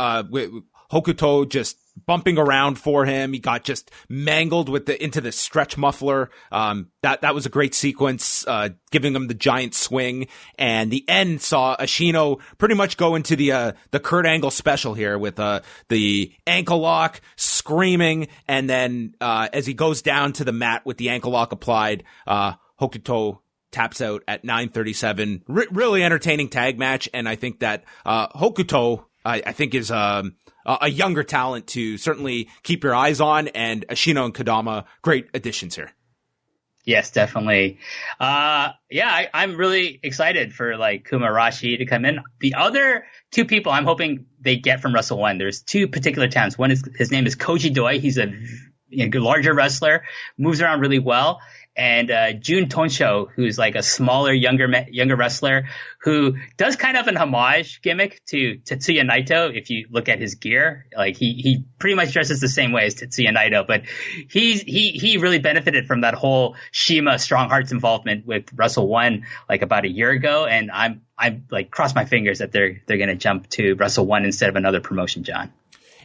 Hokuto just bumping around for him. He got just mangled into the stretch muffler. That was a great sequence, giving him the giant swing. And the end saw Ashino pretty much go into the Kurt Angle special here with the ankle lock, screaming, and then as he goes down to the mat with the ankle lock applied, Hokuto taps out at 9:37. Really entertaining tag match, and I think that Hokuto I think is a younger talent to certainly keep your eyes on, and Ashino and Kodama, great additions here. Yes, definitely. I'm really excited for like Kumarashi to come in. The other two people I'm hoping they get from Wrestle 1, there's two particular talents. One is, his name is Koji Doi. He's a larger wrestler, moves around really well. And Jun Tonsho, who's like a smaller, younger wrestler who does kind of an homage gimmick to Tetsuya Naito. If you look at his gear, like he pretty much dresses the same way as Tetsuya Naito, but he really benefited from that whole Shima Strong Hearts involvement with Wrestle 1 like about a year ago. And I'm like cross my fingers that they're going to jump to Wrestle 1 instead of another promotion, John.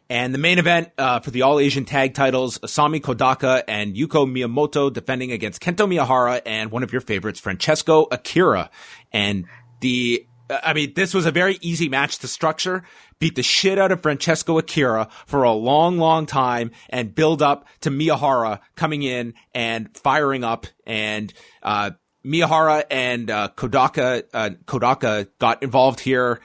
And the main event for the All-Asian Tag titles, Isami Kodaka and Yuko Miyamoto defending against Kento Miyahara and one of your favorites, Francesco Akira. And this was a very easy match to structure. Beat the shit out of Francesco Akira for a long, long time and build up to Miyahara coming in and firing up. And Miyahara and Kodaka got involved here,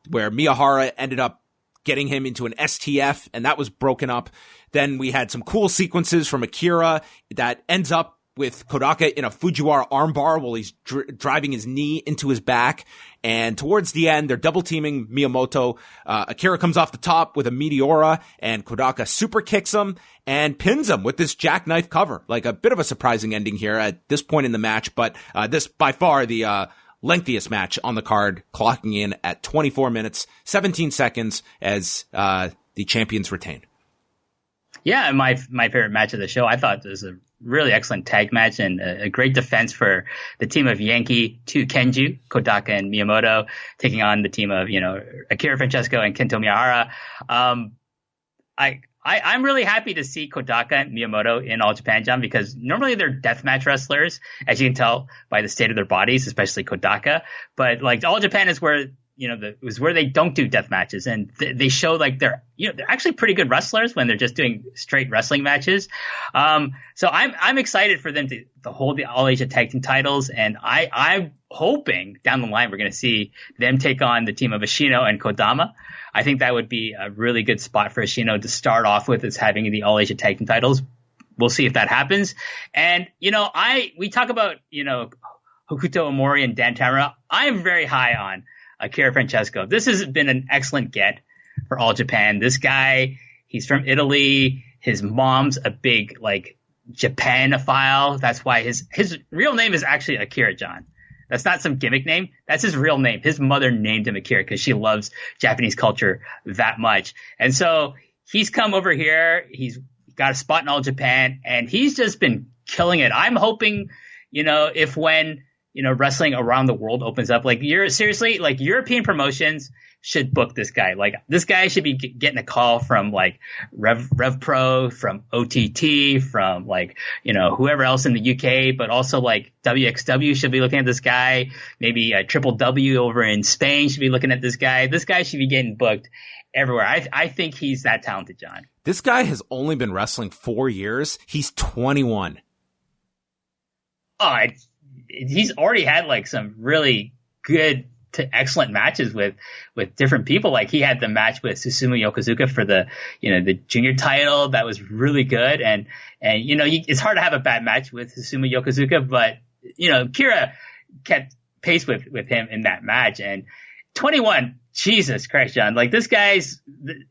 where Miyahara ended up getting him into an STF, and that was broken up. Then we had some cool sequences from Akira that ends up with Kodaka in a Fujiwara armbar while he's driving his knee into his back. And towards the end, they're double teaming Miyamoto. Akira comes off the top with a Meteora, and Kodaka super kicks him and pins him with this jackknife cover. Like a bit of a surprising ending here at this point in the match, but this by far the lengthiest match on the card, clocking in at 24 minutes, 17 seconds as the champions retain. Yeah, and my favorite match of the show. I thought it was a really excellent tag match and a great defense for the team of Yankee to Kenju, Kodaka and Miyamoto, taking on the team of, Akira Francesco and Kento Miyahara. I'm really happy to see Kodaka and Miyamoto in All Japan, John, because normally they're deathmatch wrestlers, as you can tell by the state of their bodies, especially Kodaka. But like All Japan is where, is where they don't do death matches, and they show like they're actually pretty good wrestlers when they're just doing straight wrestling matches. So I'm excited for them to hold the All Asia Tag Team titles, and I'm hoping down the line we're going to see them take on the team of Ashino and Kodama. I think that would be a really good spot for Ashino to start off with, is having the All Asia Tag Team titles. We'll see if that happens. And we talk about Hokuto Omori and Dan Tamura. I am very high on Akira Francesco. This has been an excellent get for All Japan. This guy, he's from Italy. His mom's a big Japanophile. That's why his real name is actually Akira, John. That's not some gimmick name. That's his real name. His mother named him Akira because she loves Japanese culture that much. And so he's come over here. He's got a spot in All Japan, and he's just been killing it. I'm hoping, if when wrestling around the world opens up. Like seriously, like European promotions should book this guy. Like this guy should be getting a call from like Rev Pro, from OTT, from like, whoever else in the UK, but also like WXW should be looking at this guy. Maybe Triple W over in Spain should be looking at this guy. This guy should be getting booked everywhere. I think he's that talented, John. This guy has only been wrestling 4 years. He's 21. Oh, he's already had like some really good to excellent matches with different people. Like he had the match with Susumu Yokozuka for the junior title. That was really good. And it's hard to have a bad match with Susumu Yokozuka, but, Kira kept pace with him in that match. And 21, Jesus Christ, John, like this guy's,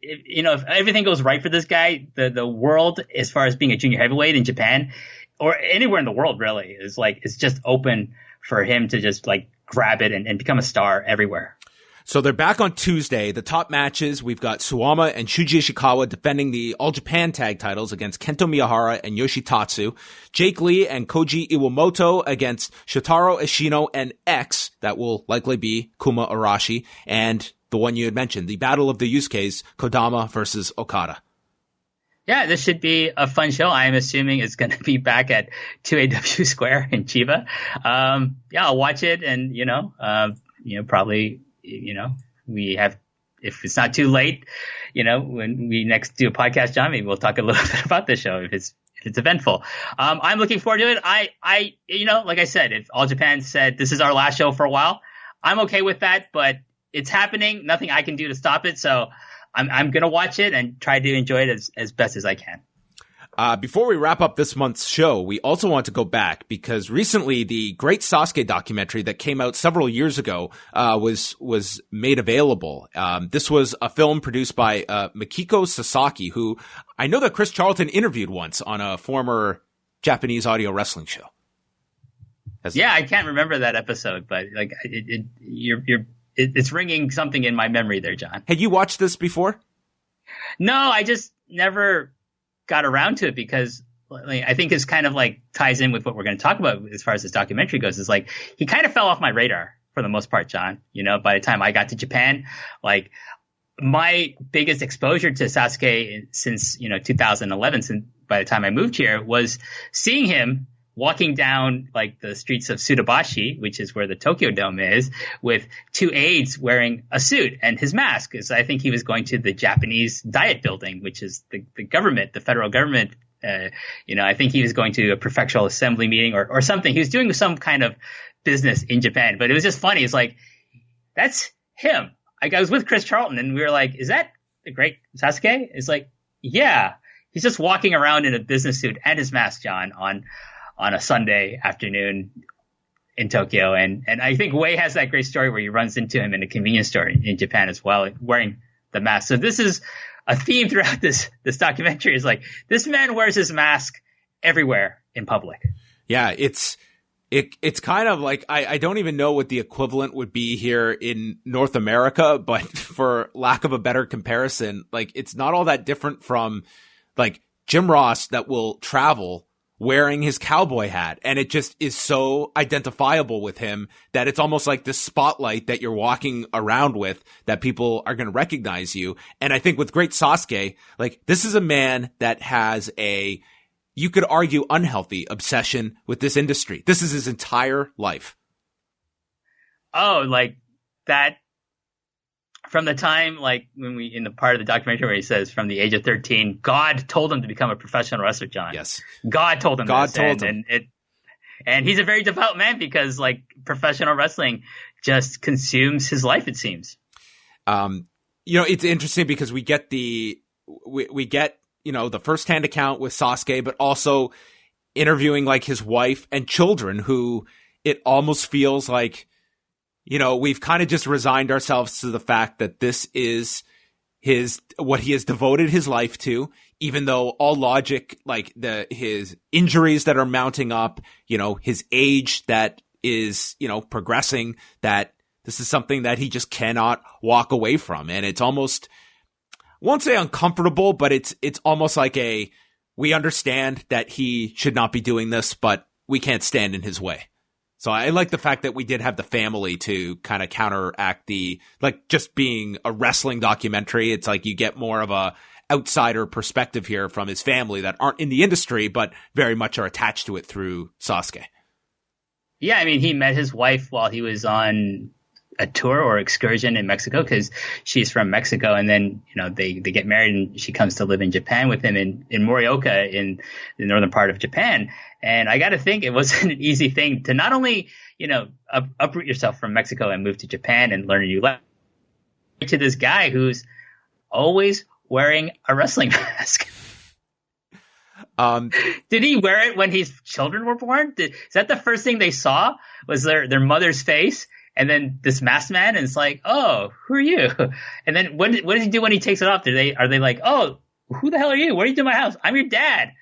if everything goes right for this guy, the world, as far as being a junior heavyweight in Japan or anywhere in the world really is like, it's just open for him to just like grab it and become a star everywhere. So they're back on Tuesday. The top matches, we've got Suwama and Shuji Ishikawa defending the All Japan tag titles against Kento Miyahara and Yoshitatsu. Jake Lee and Koji Iwamoto against Shotaro Ashino and X. That will likely be Kuma Arashi. And the one you had mentioned, the Battle of the Yusuke's, Kodama versus Okada. Yeah, this should be a fun show. I'm assuming it's going to be back at 2AW Square in Chiba. I'll watch it and, probably, we have, if it's not too late, when we next do a podcast, John, maybe we'll talk a little bit about this show if it's eventful. I'm looking forward to it. I like I said, if All Japan said this is our last show for a while, I'm okay with that, but it's happening. Nothing I can do to stop it. So I'm going to watch it and try to enjoy it as best as I can. Before we wrap up this month's show, we also want to go back because recently the Great Sasuke documentary that came out several years ago was made available. This was a film produced by Mikiko Sasaki, who I know that Chris Charlton interviewed once on a former Japanese audio wrestling show. Yeah, I can't remember that episode, but like it's ringing something in my memory there, John. Had you watched this before? No, I just never got around to it because I think it's kind of like ties in with what we're going to talk about as far as this documentary goes. It's like he kind of fell off my radar for the most part, John. By the time I got to Japan, like my biggest exposure to Sasuke since 2011, since by the time I moved here, was seeing him walking down like the streets of Sudabashi, which is where the Tokyo Dome is, with two aides wearing a suit and his mask. Because I think he was going to the Japanese Diet Building, which is the government, the federal government. I think he was going to a prefectural assembly meeting or something. He was doing some kind of business in Japan. But it was just funny. It's like, that's him. Like I was with Chris Charlton and we were like, is that the Great Sasuke? It's like, yeah. He's just walking around in a business suit and his mask, John, on a Sunday afternoon in Tokyo. And I think Wei has that great story where he runs into him in a convenience store in Japan as well, wearing the mask. So this is a theme throughout this documentary is like, this man wears his mask everywhere in public. Yeah, it's kind of like, I don't even know what the equivalent would be here in North America, but for lack of a better comparison, like it's not all that different from like Jim Ross that will travel wearing his cowboy hat. And it just is so identifiable with him that it's almost like this spotlight that you're walking around with that people are going to recognize you. And I think with Great Sasuke, like this is a man that has you could argue unhealthy obsession with this industry. This is his entire life. Oh, like that from the time, like when we, in the part of the documentary where he says from the age of 13, God told him to become a professional wrestler, John. Yes. God told him God this. told him. And he's a very devout man because like professional wrestling just consumes his life, it seems. It's interesting because we get the firsthand account with Sasuke, but also interviewing like his wife and children who it almost feels like, we've kind of just resigned ourselves to the fact that this is what he has devoted his life to, even though all logic, like his injuries that are mounting up, his age that is, progressing, that this is something that he just cannot walk away from. And it's almost, I won't say uncomfortable, but it's almost like we understand that he should not be doing this, but we can't stand in his way. So I like the fact that we did have the family to kind of counteract the, like, just being a wrestling documentary. It's like you get more of a outsider perspective here from his family that aren't in the industry, but very much are attached to it through Sasuke. Yeah, I mean, he met his wife while he was on a tour or excursion in Mexico because she's from Mexico. And then, they get married and she comes to live in Japan with him in Morioka in the northern part of Japan. And I got to think it wasn't an easy thing to not only, uproot yourself from Mexico and move to Japan and learn a new language to this guy who's always wearing a wrestling mask. Did he wear it when his children were born? Is that the first thing they saw was their mother's face? And then this masked man, and it's like, oh, who are you? And then what does he do when he takes it off? Are they like, oh, who the hell are you? What are you doing in my house? I'm your dad.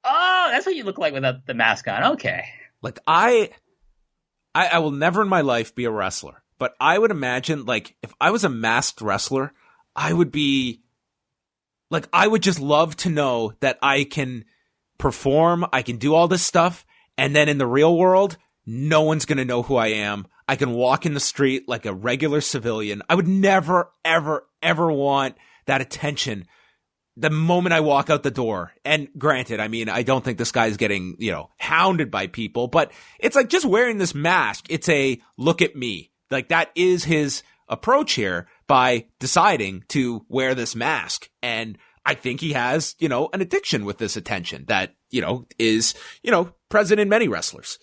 Oh, that's what you look like without the mask on. Okay. Like I will never in my life be a wrestler, but I would imagine, like, if I was a masked wrestler, I would be like, I would just love to know that I can perform, I can do all this stuff, and then in the real world, no one's going to know who I am. I can walk in the street like a regular civilian. I would never, ever, ever want that attention the moment I walk out the door. And granted, I mean, I don't think this guy's getting, hounded by people, but it's like just wearing this mask. It's a look at me. Like that is his approach here by deciding to wear this mask. And I think he has, an addiction with this attention that, is, present in many wrestlers.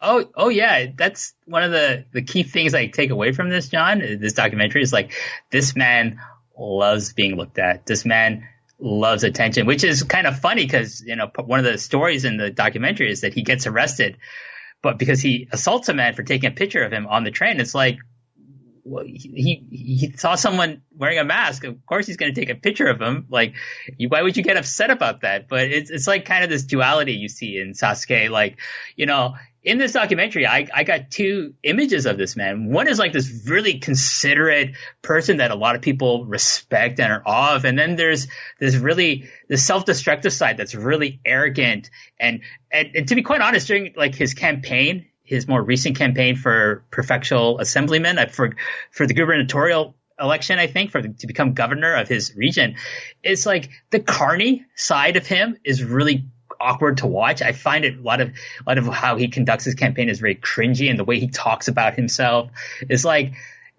Oh yeah. That's one of the key things I take away from this, John, this documentary is like, this man loves being looked at. This man loves attention, which is kind of funny because, one of the stories in the documentary is that he gets arrested, but because he assaults a man for taking a picture of him on the train, it's like, well, he saw someone wearing a mask. Of course, he's going to take a picture of him. Like, why would you get upset about that? But it's like kind of this duality you see in Sasuke. Like, in this documentary, I got two images of this man. One is like this really considerate person that a lot of people respect and are awe of. And then there's this self-destructive side that's really arrogant. And to be quite honest, during like his campaign, his more recent campaign for prefectural assemblyman, for the gubernatorial election, I think, to become governor of his region, it's like the carny side of him is really awkward to watch. I find it a lot of how he conducts his campaign is very cringy, and the way he talks about himself is like,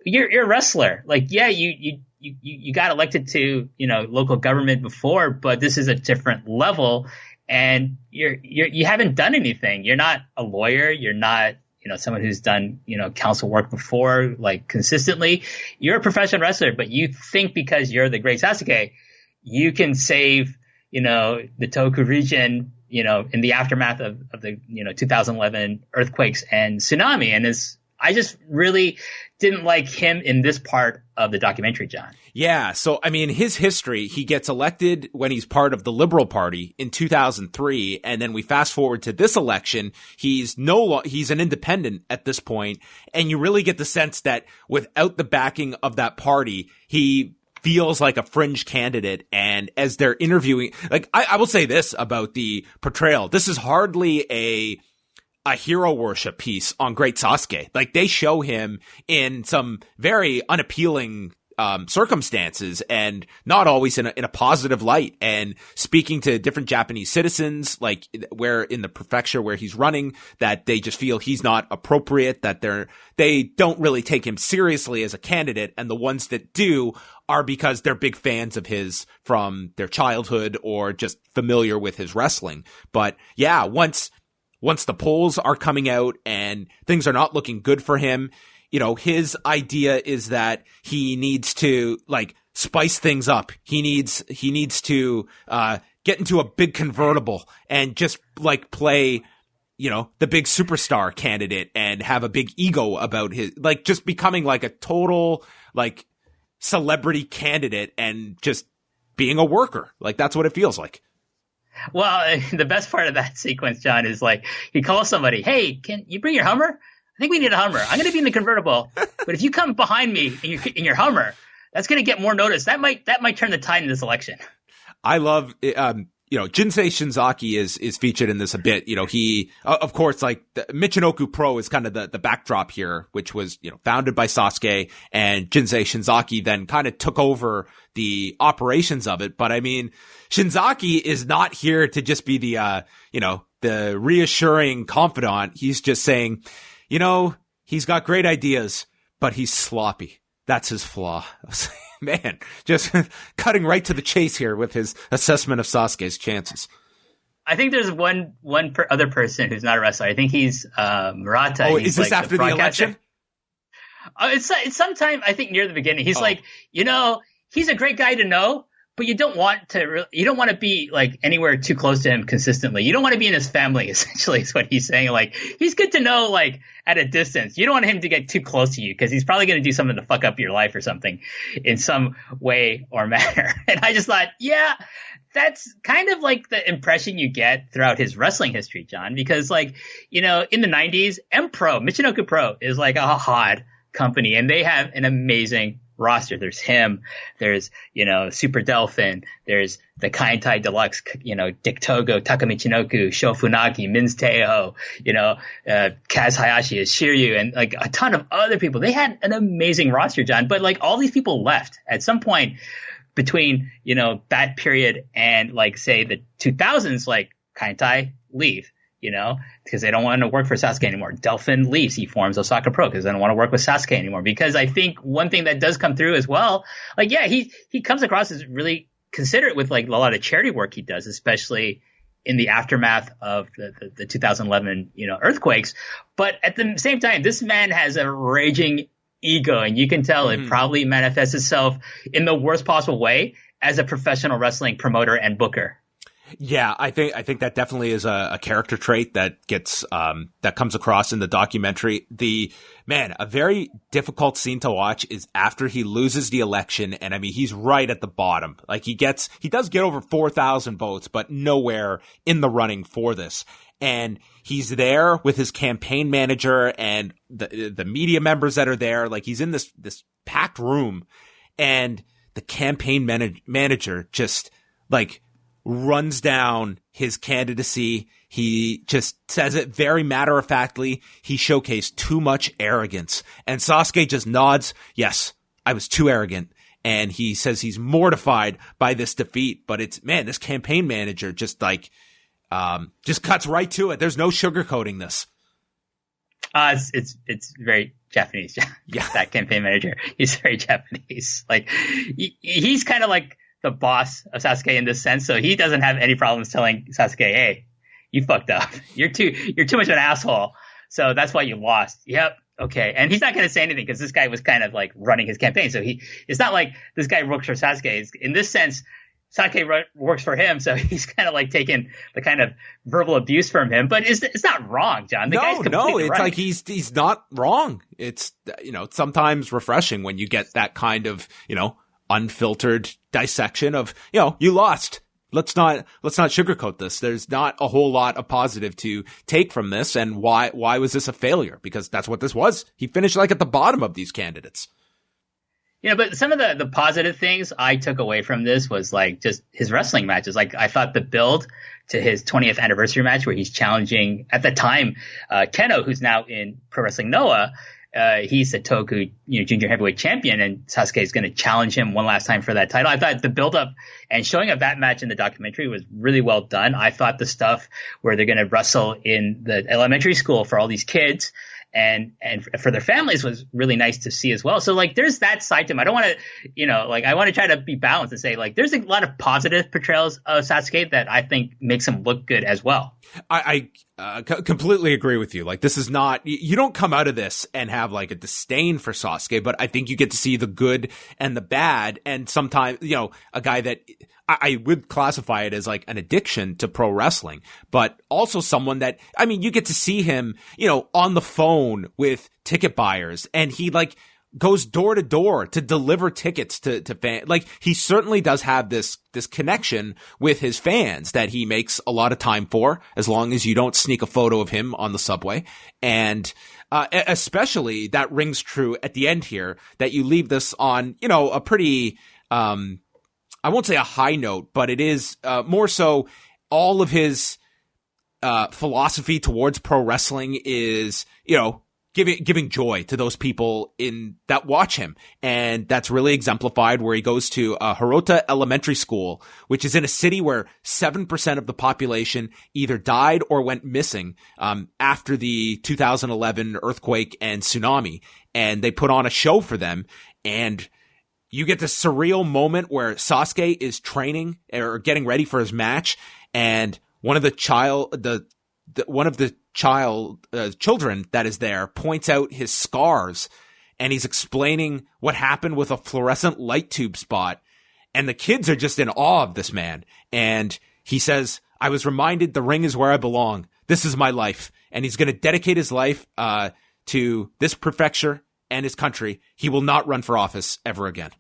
you're a wrestler. Like, yeah, you got elected to, local government before, but this is a different level. And you haven't done anything. You're not a lawyer. You're not, someone who's done, council work before, like consistently. You're a professional wrestler, but you think because you're the Great Sasuke, you can save, the Tohoku region, in the aftermath of the, 2011 earthquakes and tsunami. And I just really didn't like him in this part of the documentary, John. Yeah. So, I mean, his history, he gets elected when he's part of the Liberal Party in 2003. And then we fast forward to this election. He's an independent at this point. And you really get the sense that without the backing of that party, he feels like a fringe candidate. And as they're interviewing, like, I will say this about the portrayal. This is hardly a hero worship piece on Great Sasuke. Like, they show him in some very unappealing circumstances and not always in a positive light, and speaking to different Japanese citizens, like where in the prefecture where he's running, that they just feel he's not appropriate, that they don't really take him seriously as a candidate. And the ones that do are because they're big fans of his from their childhood or just familiar with his wrestling. But yeah, once the polls are coming out and things are not looking good for him, his idea is that he needs to like spice things up. He needs to get into a big convertible and just like play, the big superstar candidate and have a big ego about his, like, just becoming like a total like celebrity candidate and just being a worker. Like, that's what it feels like. Well, the best part of that sequence, John, is like he calls somebody, "Hey, can you bring your Hummer? I think we need a Hummer. I'm going to be in the convertible, but if you come behind me in your Hummer, that's going to get more notice. That might turn the tide in this election." I love Jinsei Shinzaki is featured in this a bit. He, of course, like Michinoku Pro is kind of the backdrop here, which was, founded by Sasuke, and Jinsei Shinzaki then kind of took over the operations of it. But I mean, Shinzaki is not here to just be the reassuring confidant. He's just saying, he's got great ideas, but he's sloppy. That's his flaw. Man, just cutting right to the chase here with his assessment of Sasuke's chances. I think there's one other person who's not a wrestler. I think he's Murata. Oh, he's is this after the election? It's sometime, I think, near the beginning. He's like, he's a great guy to know, but you don't want to be like anywhere too close to him consistently. You don't want to be in his family, essentially, is what he's saying. Like, he's good to know, like, at a distance. You don't want him to get too close to you because he's probably going to do something to fuck up your life or something in some way or manner. And I just thought, yeah, that's kind of like the impression you get throughout his wrestling history, John, because like, in the 90s, Michinoku Pro is like a hot company, and they have an amazing roster. There's him, there's, Super Delphin, there's the Kaintai Deluxe, Dick Togo, Taka Michinoku, Sho Funaki, Minz Teiho, Kaz Hayashi is Shiryu, and like a ton of other people. They had an amazing roster, John, but like all these people left at some point between, that period and like say the 2000s, like Kaintai leave. Because they don't want to work for Sasuke anymore. Delphin leaves. He forms Osaka Pro because they don't want to work with Sasuke anymore. Because I think one thing that does come through as well, like, yeah, he comes across as really considerate with like a lot of charity work he does, especially in the aftermath of the 2011, earthquakes. But at the same time, this man has a raging ego, and you can tell it probably manifests itself in the worst possible way as a professional wrestling promoter and booker. Yeah, I think that definitely is a character trait that gets that comes across in the documentary. A very difficult scene to watch is after he loses the election, and I mean he's right at the bottom. Like he does get over 4,000 votes, but nowhere in the running for this. And he's there with his campaign manager and the media members that are there. Like he's in this packed room, and the campaign manager just like runs down his candidacy. He just says it very matter-of-factly. He showcased too much arrogance. And Sasuke just nods, yes, I was too arrogant. And he says he's mortified by this defeat. But this campaign manager just like, just cuts right to it. There's no sugarcoating this. It's very Japanese. Yeah. That campaign manager, he's very Japanese. Like, he's kind of like the boss of Sasuke in this sense, so he doesn't have any problems telling Sasuke, hey, you fucked up. You're too much of an asshole. So that's why you lost. Yep. Okay. And he's not going to say anything because this guy was kind of like running his campaign. So it's not like this guy works for Sasuke. In this sense, Sasuke works for him. So he's kind of like taking the kind of verbal abuse from him, but it's not wrong, John. The guy's completely it's right. Like he's not wrong. It's, it's sometimes refreshing when you get that kind of, unfiltered dissection of, you lost. Let's not sugarcoat this. There's not a whole lot of positive to take from this. And why was this a failure? Because that's what this was. He finished like at the bottom of these candidates. But some of the positive things I took away from this was like just his wrestling matches. Like I thought the build to his 20th anniversary match where he's challenging at the time, Keno, who's now in Pro Wrestling Noah. He's the Toku, junior heavyweight champion, and Sasuke is going to challenge him one last time for that title. I thought the build up and showing of that match in the documentary was really well done. I thought the stuff where they're going to wrestle in the elementary school for all these kids and for their families was really nice to see as well. So like there's that side to him. I don't want to, I want to try to be balanced and say like there's a lot of positive portrayals of Sasuke that I think makes him look good as well. I completely agree with you. Like this is not, you don't come out of this and have like a disdain for Sasuke, but I think you get to see the good and the bad. And sometimes, a guy that I would classify it as like an addiction to pro wrestling, but also someone that, you get to see him, on the phone with ticket buyers, and he like goes door to door to deliver tickets to fans. Like he certainly does have this connection with his fans that he makes a lot of time for, as long as you don't sneak a photo of him on the subway. And, especially that rings true at the end here, that you leave this on, a pretty, I won't say a high note, but it is more so all of his philosophy towards pro wrestling is, giving joy to those people that watch him. And that's really exemplified where he goes to Hirota Elementary School, which is in a city where 7% of the population either died or went missing after the 2011 earthquake and tsunami. And they put on a show for them. And you get this surreal moment where Sasuke is training or getting ready for his match, and one of the children that is there points out his scars, and he's explaining what happened with a fluorescent light tube spot, and the kids are just in awe of this man. And he says, "I was reminded the ring is where I belong. This is my life," and he's going to dedicate his life to this prefecture and his country. He will not run for office ever again.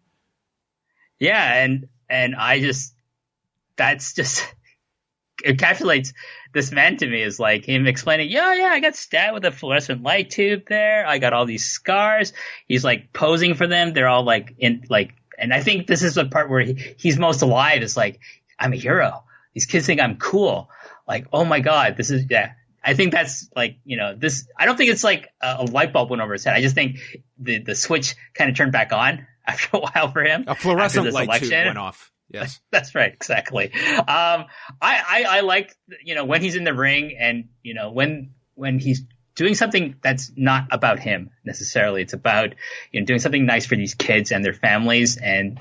Yeah, and that's just encapsulates this man to me, is like him explaining, yeah, I got stabbed with a fluorescent light tube there. I got all these scars. He's like posing for them. They're all like and I think this is the part where he's most alive. It's like, I'm a hero. These kids think I'm cool. Like, oh my God, this is, yeah. I think that's like, this, I don't think it's like a light bulb went over his head. I just think the switch kind of turned back on after a while for him. A fluorescent light tube went off. Yes. That's right. Exactly. I like, when he's in the ring and, when he's doing something that's not about him necessarily. It's about, doing something nice for these kids and their families. And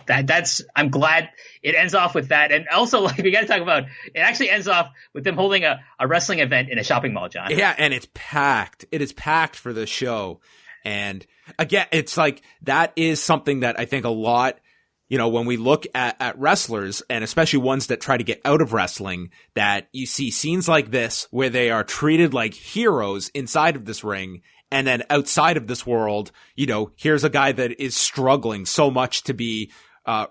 I'm glad it ends off with that. And also, like, we got to talk about, it actually ends off with them holding a wrestling event in a shopping mall, John. Yeah. And it's packed. It is packed for the show. And again, it's like, that is something that I think a lot, when we look at wrestlers, and especially ones that try to get out of wrestling, that you see scenes like this where they are treated like heroes inside of this ring. And then outside of this world, here's a guy that is struggling so much to be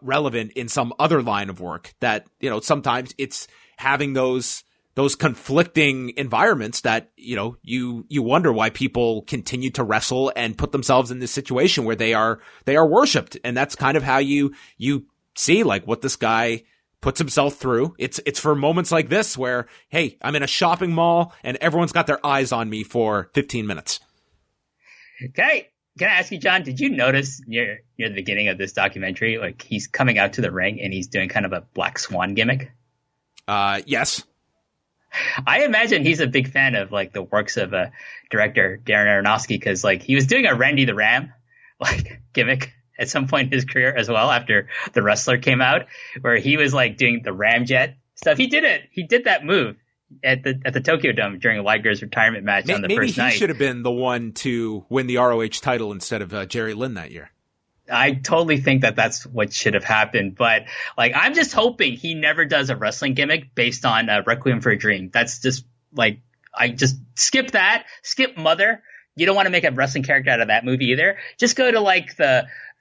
relevant in some other line of work that, sometimes it's having those conflicting environments that, you wonder why people continue to wrestle and put themselves in this situation where they are worshipped. And that's kind of how you see like what this guy puts himself through. It's for moments like this where, hey, I'm in a shopping mall and everyone's got their eyes on me for 15 minutes. Can I ask you, John, did you notice near the beginning of this documentary, like he's coming out to the ring and he's doing kind of a Black Swan gimmick? Yes. I imagine he's a big fan of like the works of director Darren Aronofsky, because like he was doing a Randy the Ram like gimmick at some point in his career as well after The Wrestler came out, where he was like doing the ramjet stuff. He did that move at the Tokyo Dome during Liger's retirement match on the first night. Maybe he should have been the one to win the ROH title instead of Jerry Lynn that year. I totally think that's what should have happened. But like, I'm just hoping he never does a wrestling gimmick based on Requiem for a Dream. That's just like, I just skip that, skip Mother. You don't want to make a wrestling character out of that movie either. Just go to like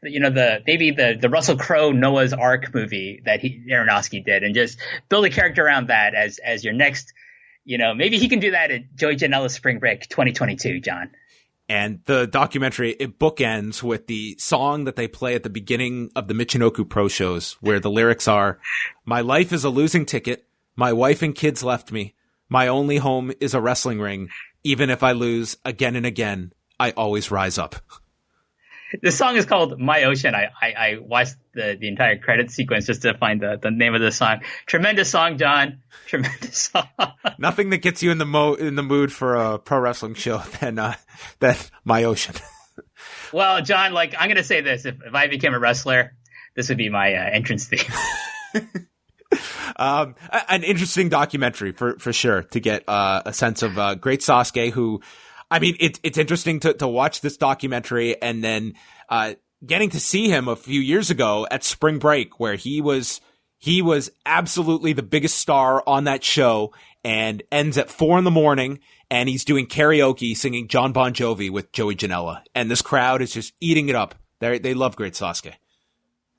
maybe the Russell Crowe Noah's Ark movie that Aronofsky did, and just build a character around that as your next, maybe he can do that at Joey Janela's Spring Break 2022, John. And the documentary, it bookends with the song that they play at the beginning of the Michinoku Pro shows, where the lyrics are, "My life is a losing ticket. My wife and kids left me. My only home is a wrestling ring. Even if I lose again and again, I always rise up." The song is called My Ocean. I watched the entire credit sequence just to find the name of the song. Tremendous song, John. Tremendous song. Nothing that gets you in the mood for a pro wrestling show than My Ocean. Well, John, like, I'm going to say this. If I became a wrestler, this would be my entrance theme. An interesting documentary for sure, to get a sense of Great Sasuke, who, I mean, it's interesting to watch this documentary and then getting to see him a few years ago at Spring Break, where he was absolutely the biggest star on that show, and ends at 4 a.m. and he's doing karaoke singing John Bon Jovi with Joey Janela, and this crowd is just eating it up. They love Great Sasuke.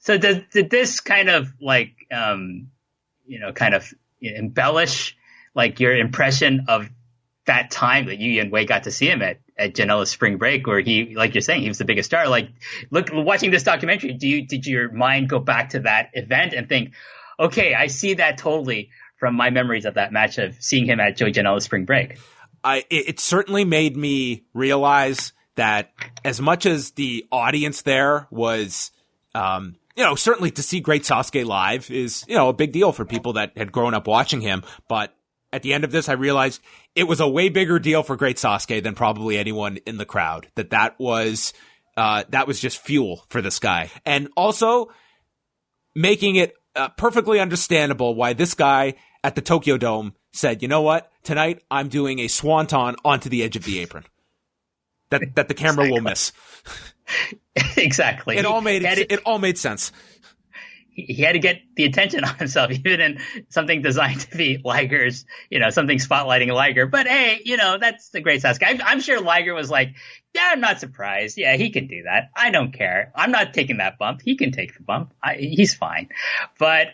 So did this kind of like embellish like your impression of that time that you and Wei got to see him at Janela's spring break, where he, like you're saying, he was the biggest star. Like, watching this documentary, did your mind go back to that event and think, okay, I see that totally from my memories of that match of seeing him at Joey Janela's spring break? It certainly made me realize that as much as the audience there was, certainly to see Great Sasuke live is, a big deal for people that had grown up watching him. But at the end of this, I realized it was a way bigger deal for Great Sasuke than probably anyone in the crowd. That was just fuel for this guy. And also making it perfectly understandable why this guy at the Tokyo Dome said, you know what, tonight I'm doing a swanton onto the edge of the apron that the camera will miss. Exactly. It all made sense. He had to get the attention on himself, even in something designed to be Liger's, something spotlighting Liger. But hey, that's the Great Sasuke. I'm sure Liger was like, yeah, I'm not surprised. Yeah, he can do that. I don't care. I'm not taking that bump. He can take the bump. He's fine. But,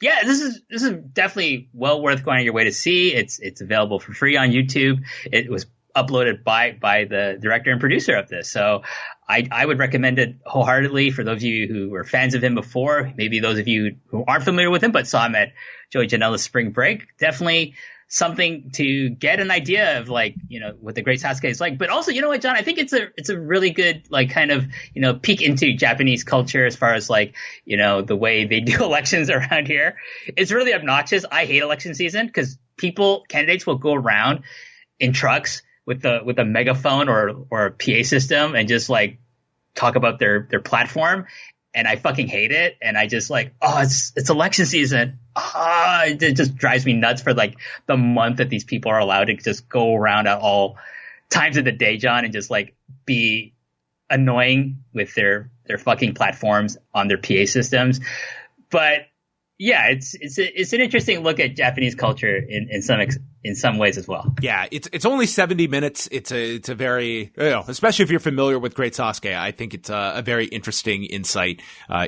yeah, this is definitely well worth going out of your way to see. It's available for free on YouTube. It was uploaded by the director and producer of this. So I would recommend it wholeheartedly for those of you who were fans of him before, maybe those of you who aren't familiar with him but saw him at Joey Janela's spring break. Definitely something to get an idea of, like, what the Great Sasuke is like. But also, you know what, John, I think it's a really good, like, kind of, peek into Japanese culture as far as, like, the way they do elections around here. It's really obnoxious. I hate election season because candidates will go around in trucks with a megaphone or a PA system and just, like, talk about their platform. And I fucking hate it. And I just like, it's election season. It just drives me nuts for, like, the month that these people are allowed to just go around at all times of the day, John, and just, like, be annoying with their fucking platforms on their PA systems. But yeah, it's an interesting look at Japanese culture in some ways as well. Yeah, it's only 70 minutes. It's a very, especially if you're familiar with Great Sasuke, I think it's a very interesting insight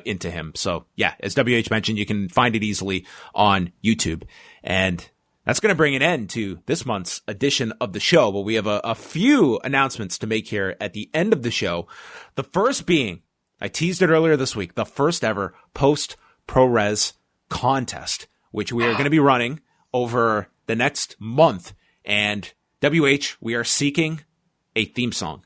into him. So yeah, as WH mentioned, you can find it easily on YouTube. And that's going to bring an end to this month's edition of the show. But we have a few announcements to make here at the end of the show. The first being, I teased it earlier this week, the first ever POST Puroresu contest, which we are going to be running over the next month. And WH, we are seeking a theme song.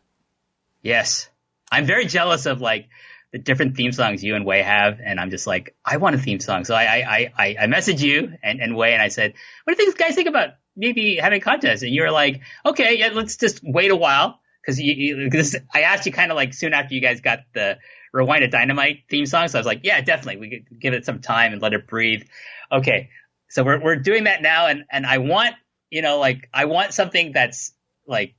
Yes. I'm very jealous of, like, the different theme songs you and Wei have. And I'm just like, I want a theme song. So I messaged you and Wei and I said, what do you guys think about maybe having a contest? And you were like, okay, yeah, let's just wait a while. Cause I asked you kind of like soon after you guys got the Rewind a Dynamite theme song. So I was like, yeah, definitely. We could give it some time and let it breathe. Okay. So we're doing that now. And I want, I want something that's, like,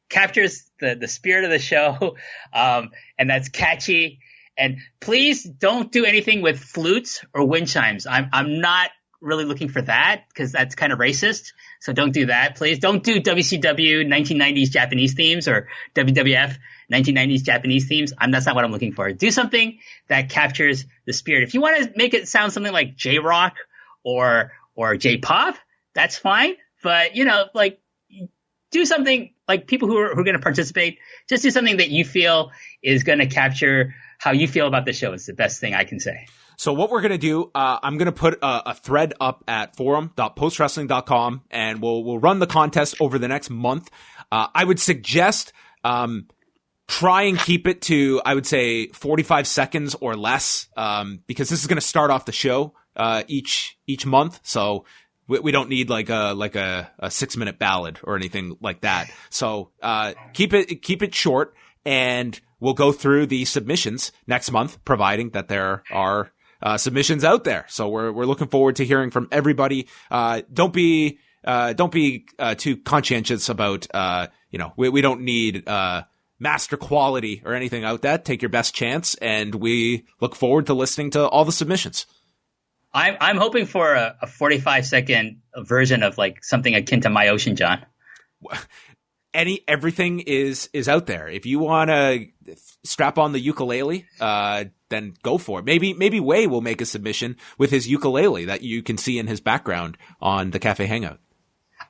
captures the spirit of the show. And that's catchy. And please don't do anything with flutes or wind chimes. I'm not really looking for that because that's kind of racist. So don't do that, please. Don't do WCW 1990s Japanese themes or WWF 1990s Japanese themes. That's not what I'm looking for. Do something that captures the spirit. If you want to make it sound something like J-Rock or J-Pop, that's fine. But, like, do something like people who are going to participate. Just do something that you feel is going to capture how you feel about the show. It's the best thing I can say. So what we're going to do, I'm going to put a thread up at forum.postwrestling.com and we'll run the contest over the next month. I would suggest, try and keep it to, I would say 45 seconds or less, because this is going to start off the show, each month. So we don't need like a 6-minute ballad or anything like that. So, keep it short and we'll go through the submissions next month, providing that there are submissions out there. So we're looking forward to hearing from everybody. Don't be too conscientious about, we don't need, master quality or anything out that. Take your best chance. And we look forward to listening to all the submissions. I'm hoping for a 45-second version of, like, something akin to My Ocean, John. Everything is out there. If you want to strap on the ukulele, then go for it. Maybe Wei will make a submission with his ukulele that you can see in his background on the Cafe Hangout.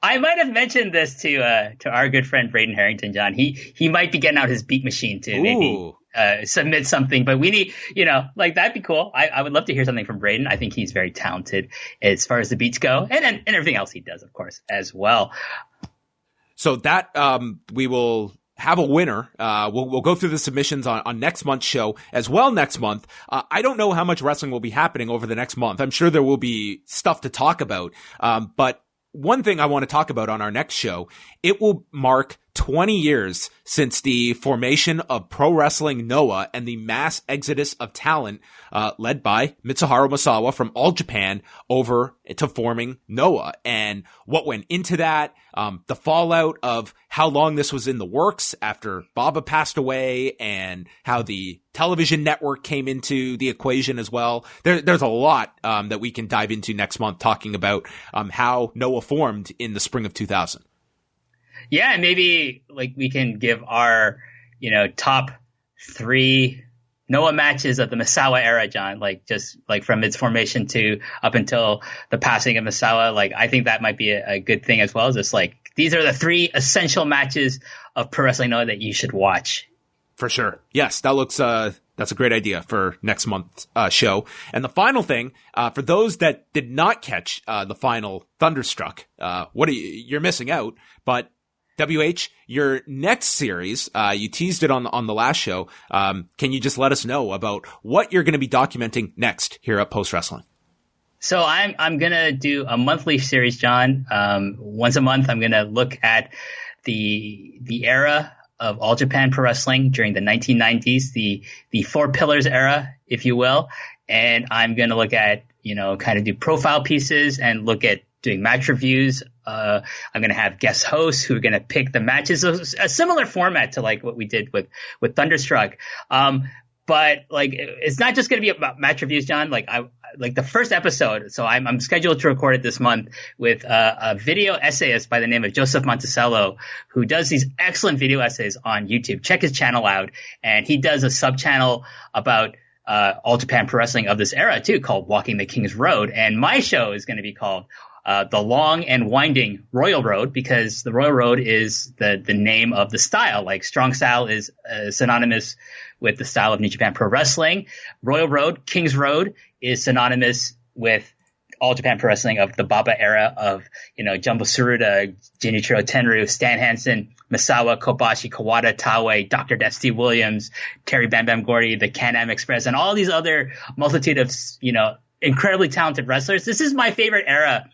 I might have mentioned this to our good friend Braden Harrington, John. He might be getting out his beat machine to maybe submit something, but we need, like that'd be cool. I would love to hear something from Braden. I think he's very talented as far as the beats go, and everything else he does, of course, as well. So that we will have a winner. We'll go through the submissions on next month's show as well next month. I don't know how much wrestling will be happening over the next month. I'm sure there will be stuff to talk about. But one thing I want to talk about on our next show, it will mark 20 years since the formation of Pro Wrestling Noah and the mass exodus of talent led by Mitsuharu Misawa from All Japan over to forming Noah, and what went into that, the fallout of how long this was in the works after Baba passed away, and how the television network came into the equation as well. There's a lot that we can dive into next month, talking about how Noah formed in the spring of 2000. Yeah, and maybe like we can give our, top 3 Noah matches of the Misawa era, John, like just like from its formation to up until the passing of Misawa. Like, I think that might be a good thing as well. Just like, these are the 3 essential matches of Pro Wrestling Noah that you should watch. For sure. Yes, that looks, that's a great idea for next month's show. And the final thing, for those that did not catch the final Thunderstruck, you're missing out, but WH, your next series, you teased it on the last show. Can you just let us know about what you're going to be documenting next here at Post Wrestling? So I'm going to do a monthly series, John. Once a month, I'm going to look at the era of All Japan Pro Wrestling during the 1990s, the 4 pillars era, if you will. And I'm going to look at, kind of do profile pieces and look at doing match reviews. I'm going to have guest hosts who are going to pick the matches, a similar format to like what we did with Thunderstruck. But like, it's not just going to be about match reviews, John. Like the first episode. So I'm scheduled to record it this month with a video essayist by the name of Joseph Monticello, who does these excellent video essays on YouTube. Check his channel out. And he does a sub channel about All Japan Pro Wrestling of this era too, called Walking the King's Road. And my show is going to be called The Long and Winding Royal Road, because the Royal Road is the name of the style. Like, strong style is synonymous with the style of New Japan Pro Wrestling. Royal Road, King's Road, is synonymous with All Japan Pro Wrestling of the Baba era of, Jumbo Tsuruta, Genichiro Tenryu, Stan Hansen, Misawa, Kobashi, Kawada, Taue, Dr. Death Steve Williams, Terry Bam Bam Gordy, the Can-Am Express, and all these other multitude of, incredibly talented wrestlers. This is my favorite era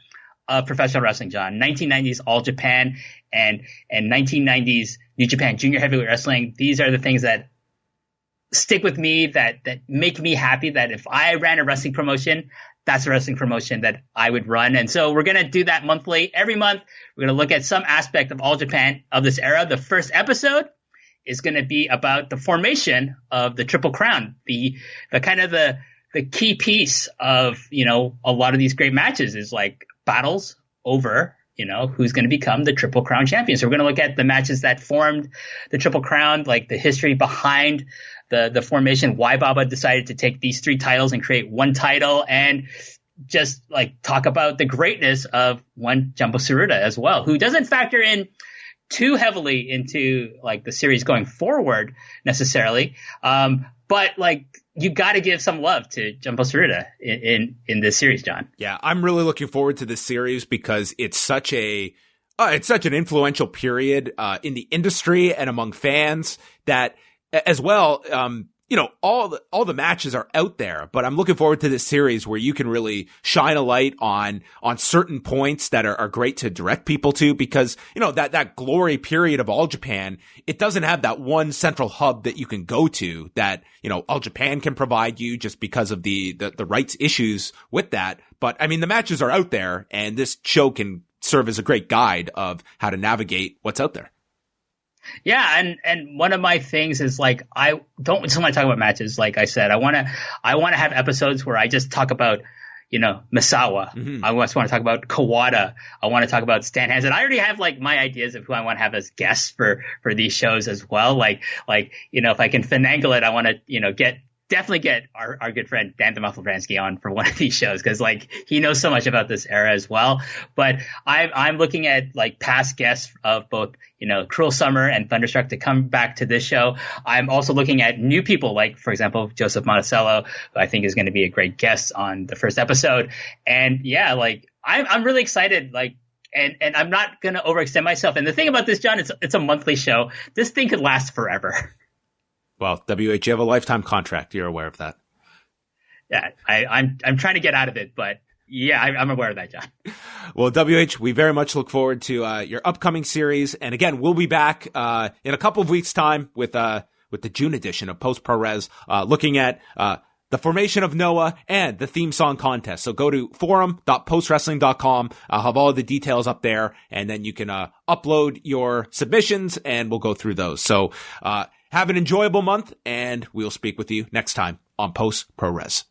of professional wrestling, John. 1990s All Japan and 1990s New Japan Junior Heavyweight Wrestling. These are the things that stick with me, that make me happy, that if I ran a wrestling promotion, that's a wrestling promotion that I would run. And so we're going to do that monthly. Every month, we're going to look at some aspect of All Japan of this era. The first episode is going to be about the formation of the Triple Crown, the kind of the key piece of, a lot of these great matches is like battles over, who's going to become the Triple Crown champion. So we're going to look at the matches that formed the Triple Crown, like the history behind the formation, why Baba decided to take these 3 titles and create one title, and just like talk about the greatness of one Jumbo Tsuruta as well, who doesn't factor in too heavily into like the series going forward necessarily. But like, you got to give some love to Jumbo Tsuruta in this series, John. Yeah, I'm really looking forward to this series because it's such an influential period in the industry and among fans that, as well, all the matches are out there, but I'm looking forward to this series where you can really shine a light on certain points that are great to direct people to, because, that glory period of All Japan, it doesn't have that one central hub that you can go to that, All Japan can provide you just because of the rights issues with that. But I mean, the matches are out there, and this show can serve as a great guide of how to navigate what's out there. Yeah, and one of my things is like, I don't just want to talk about matches. Like I said, I want to have episodes where I just talk about, Misawa. Mm-hmm. I just want to talk about Kawada. I want to talk about Stan Hansen. I already have like my ideas of who I want to have as guests for these shows as well. Like, if I can finagle it, I want to, get definitely get our good friend Dan Francesco on for one of these shows, because like he knows so much about this era as well. But I'm looking at like past guests of both, Cruel Summer and Thunderstruck to come back to this show. I'm also looking at new people, like for example Joseph Monticello, who I think is going to be a great guest on the first episode. And yeah, like I'm really excited. Like. And I'm not going to overextend myself. And the thing about this, John, it's a monthly show. This thing could last forever. Well, WH, you have a lifetime contract. You're aware of that. Yeah, I'm trying to get out of it, but yeah, I'm aware of that, John. Well, WH, we very much look forward to your upcoming series. And again, we'll be back in a couple of weeks' time with the June edition of Post ProRes, looking at the formation of Noah and the theme song contest. So go to forum.postwrestling.com. I'll have all the details up there, and then you can upload your submissions and we'll go through those. So have an enjoyable month, and we'll speak with you next time on Post ProRes.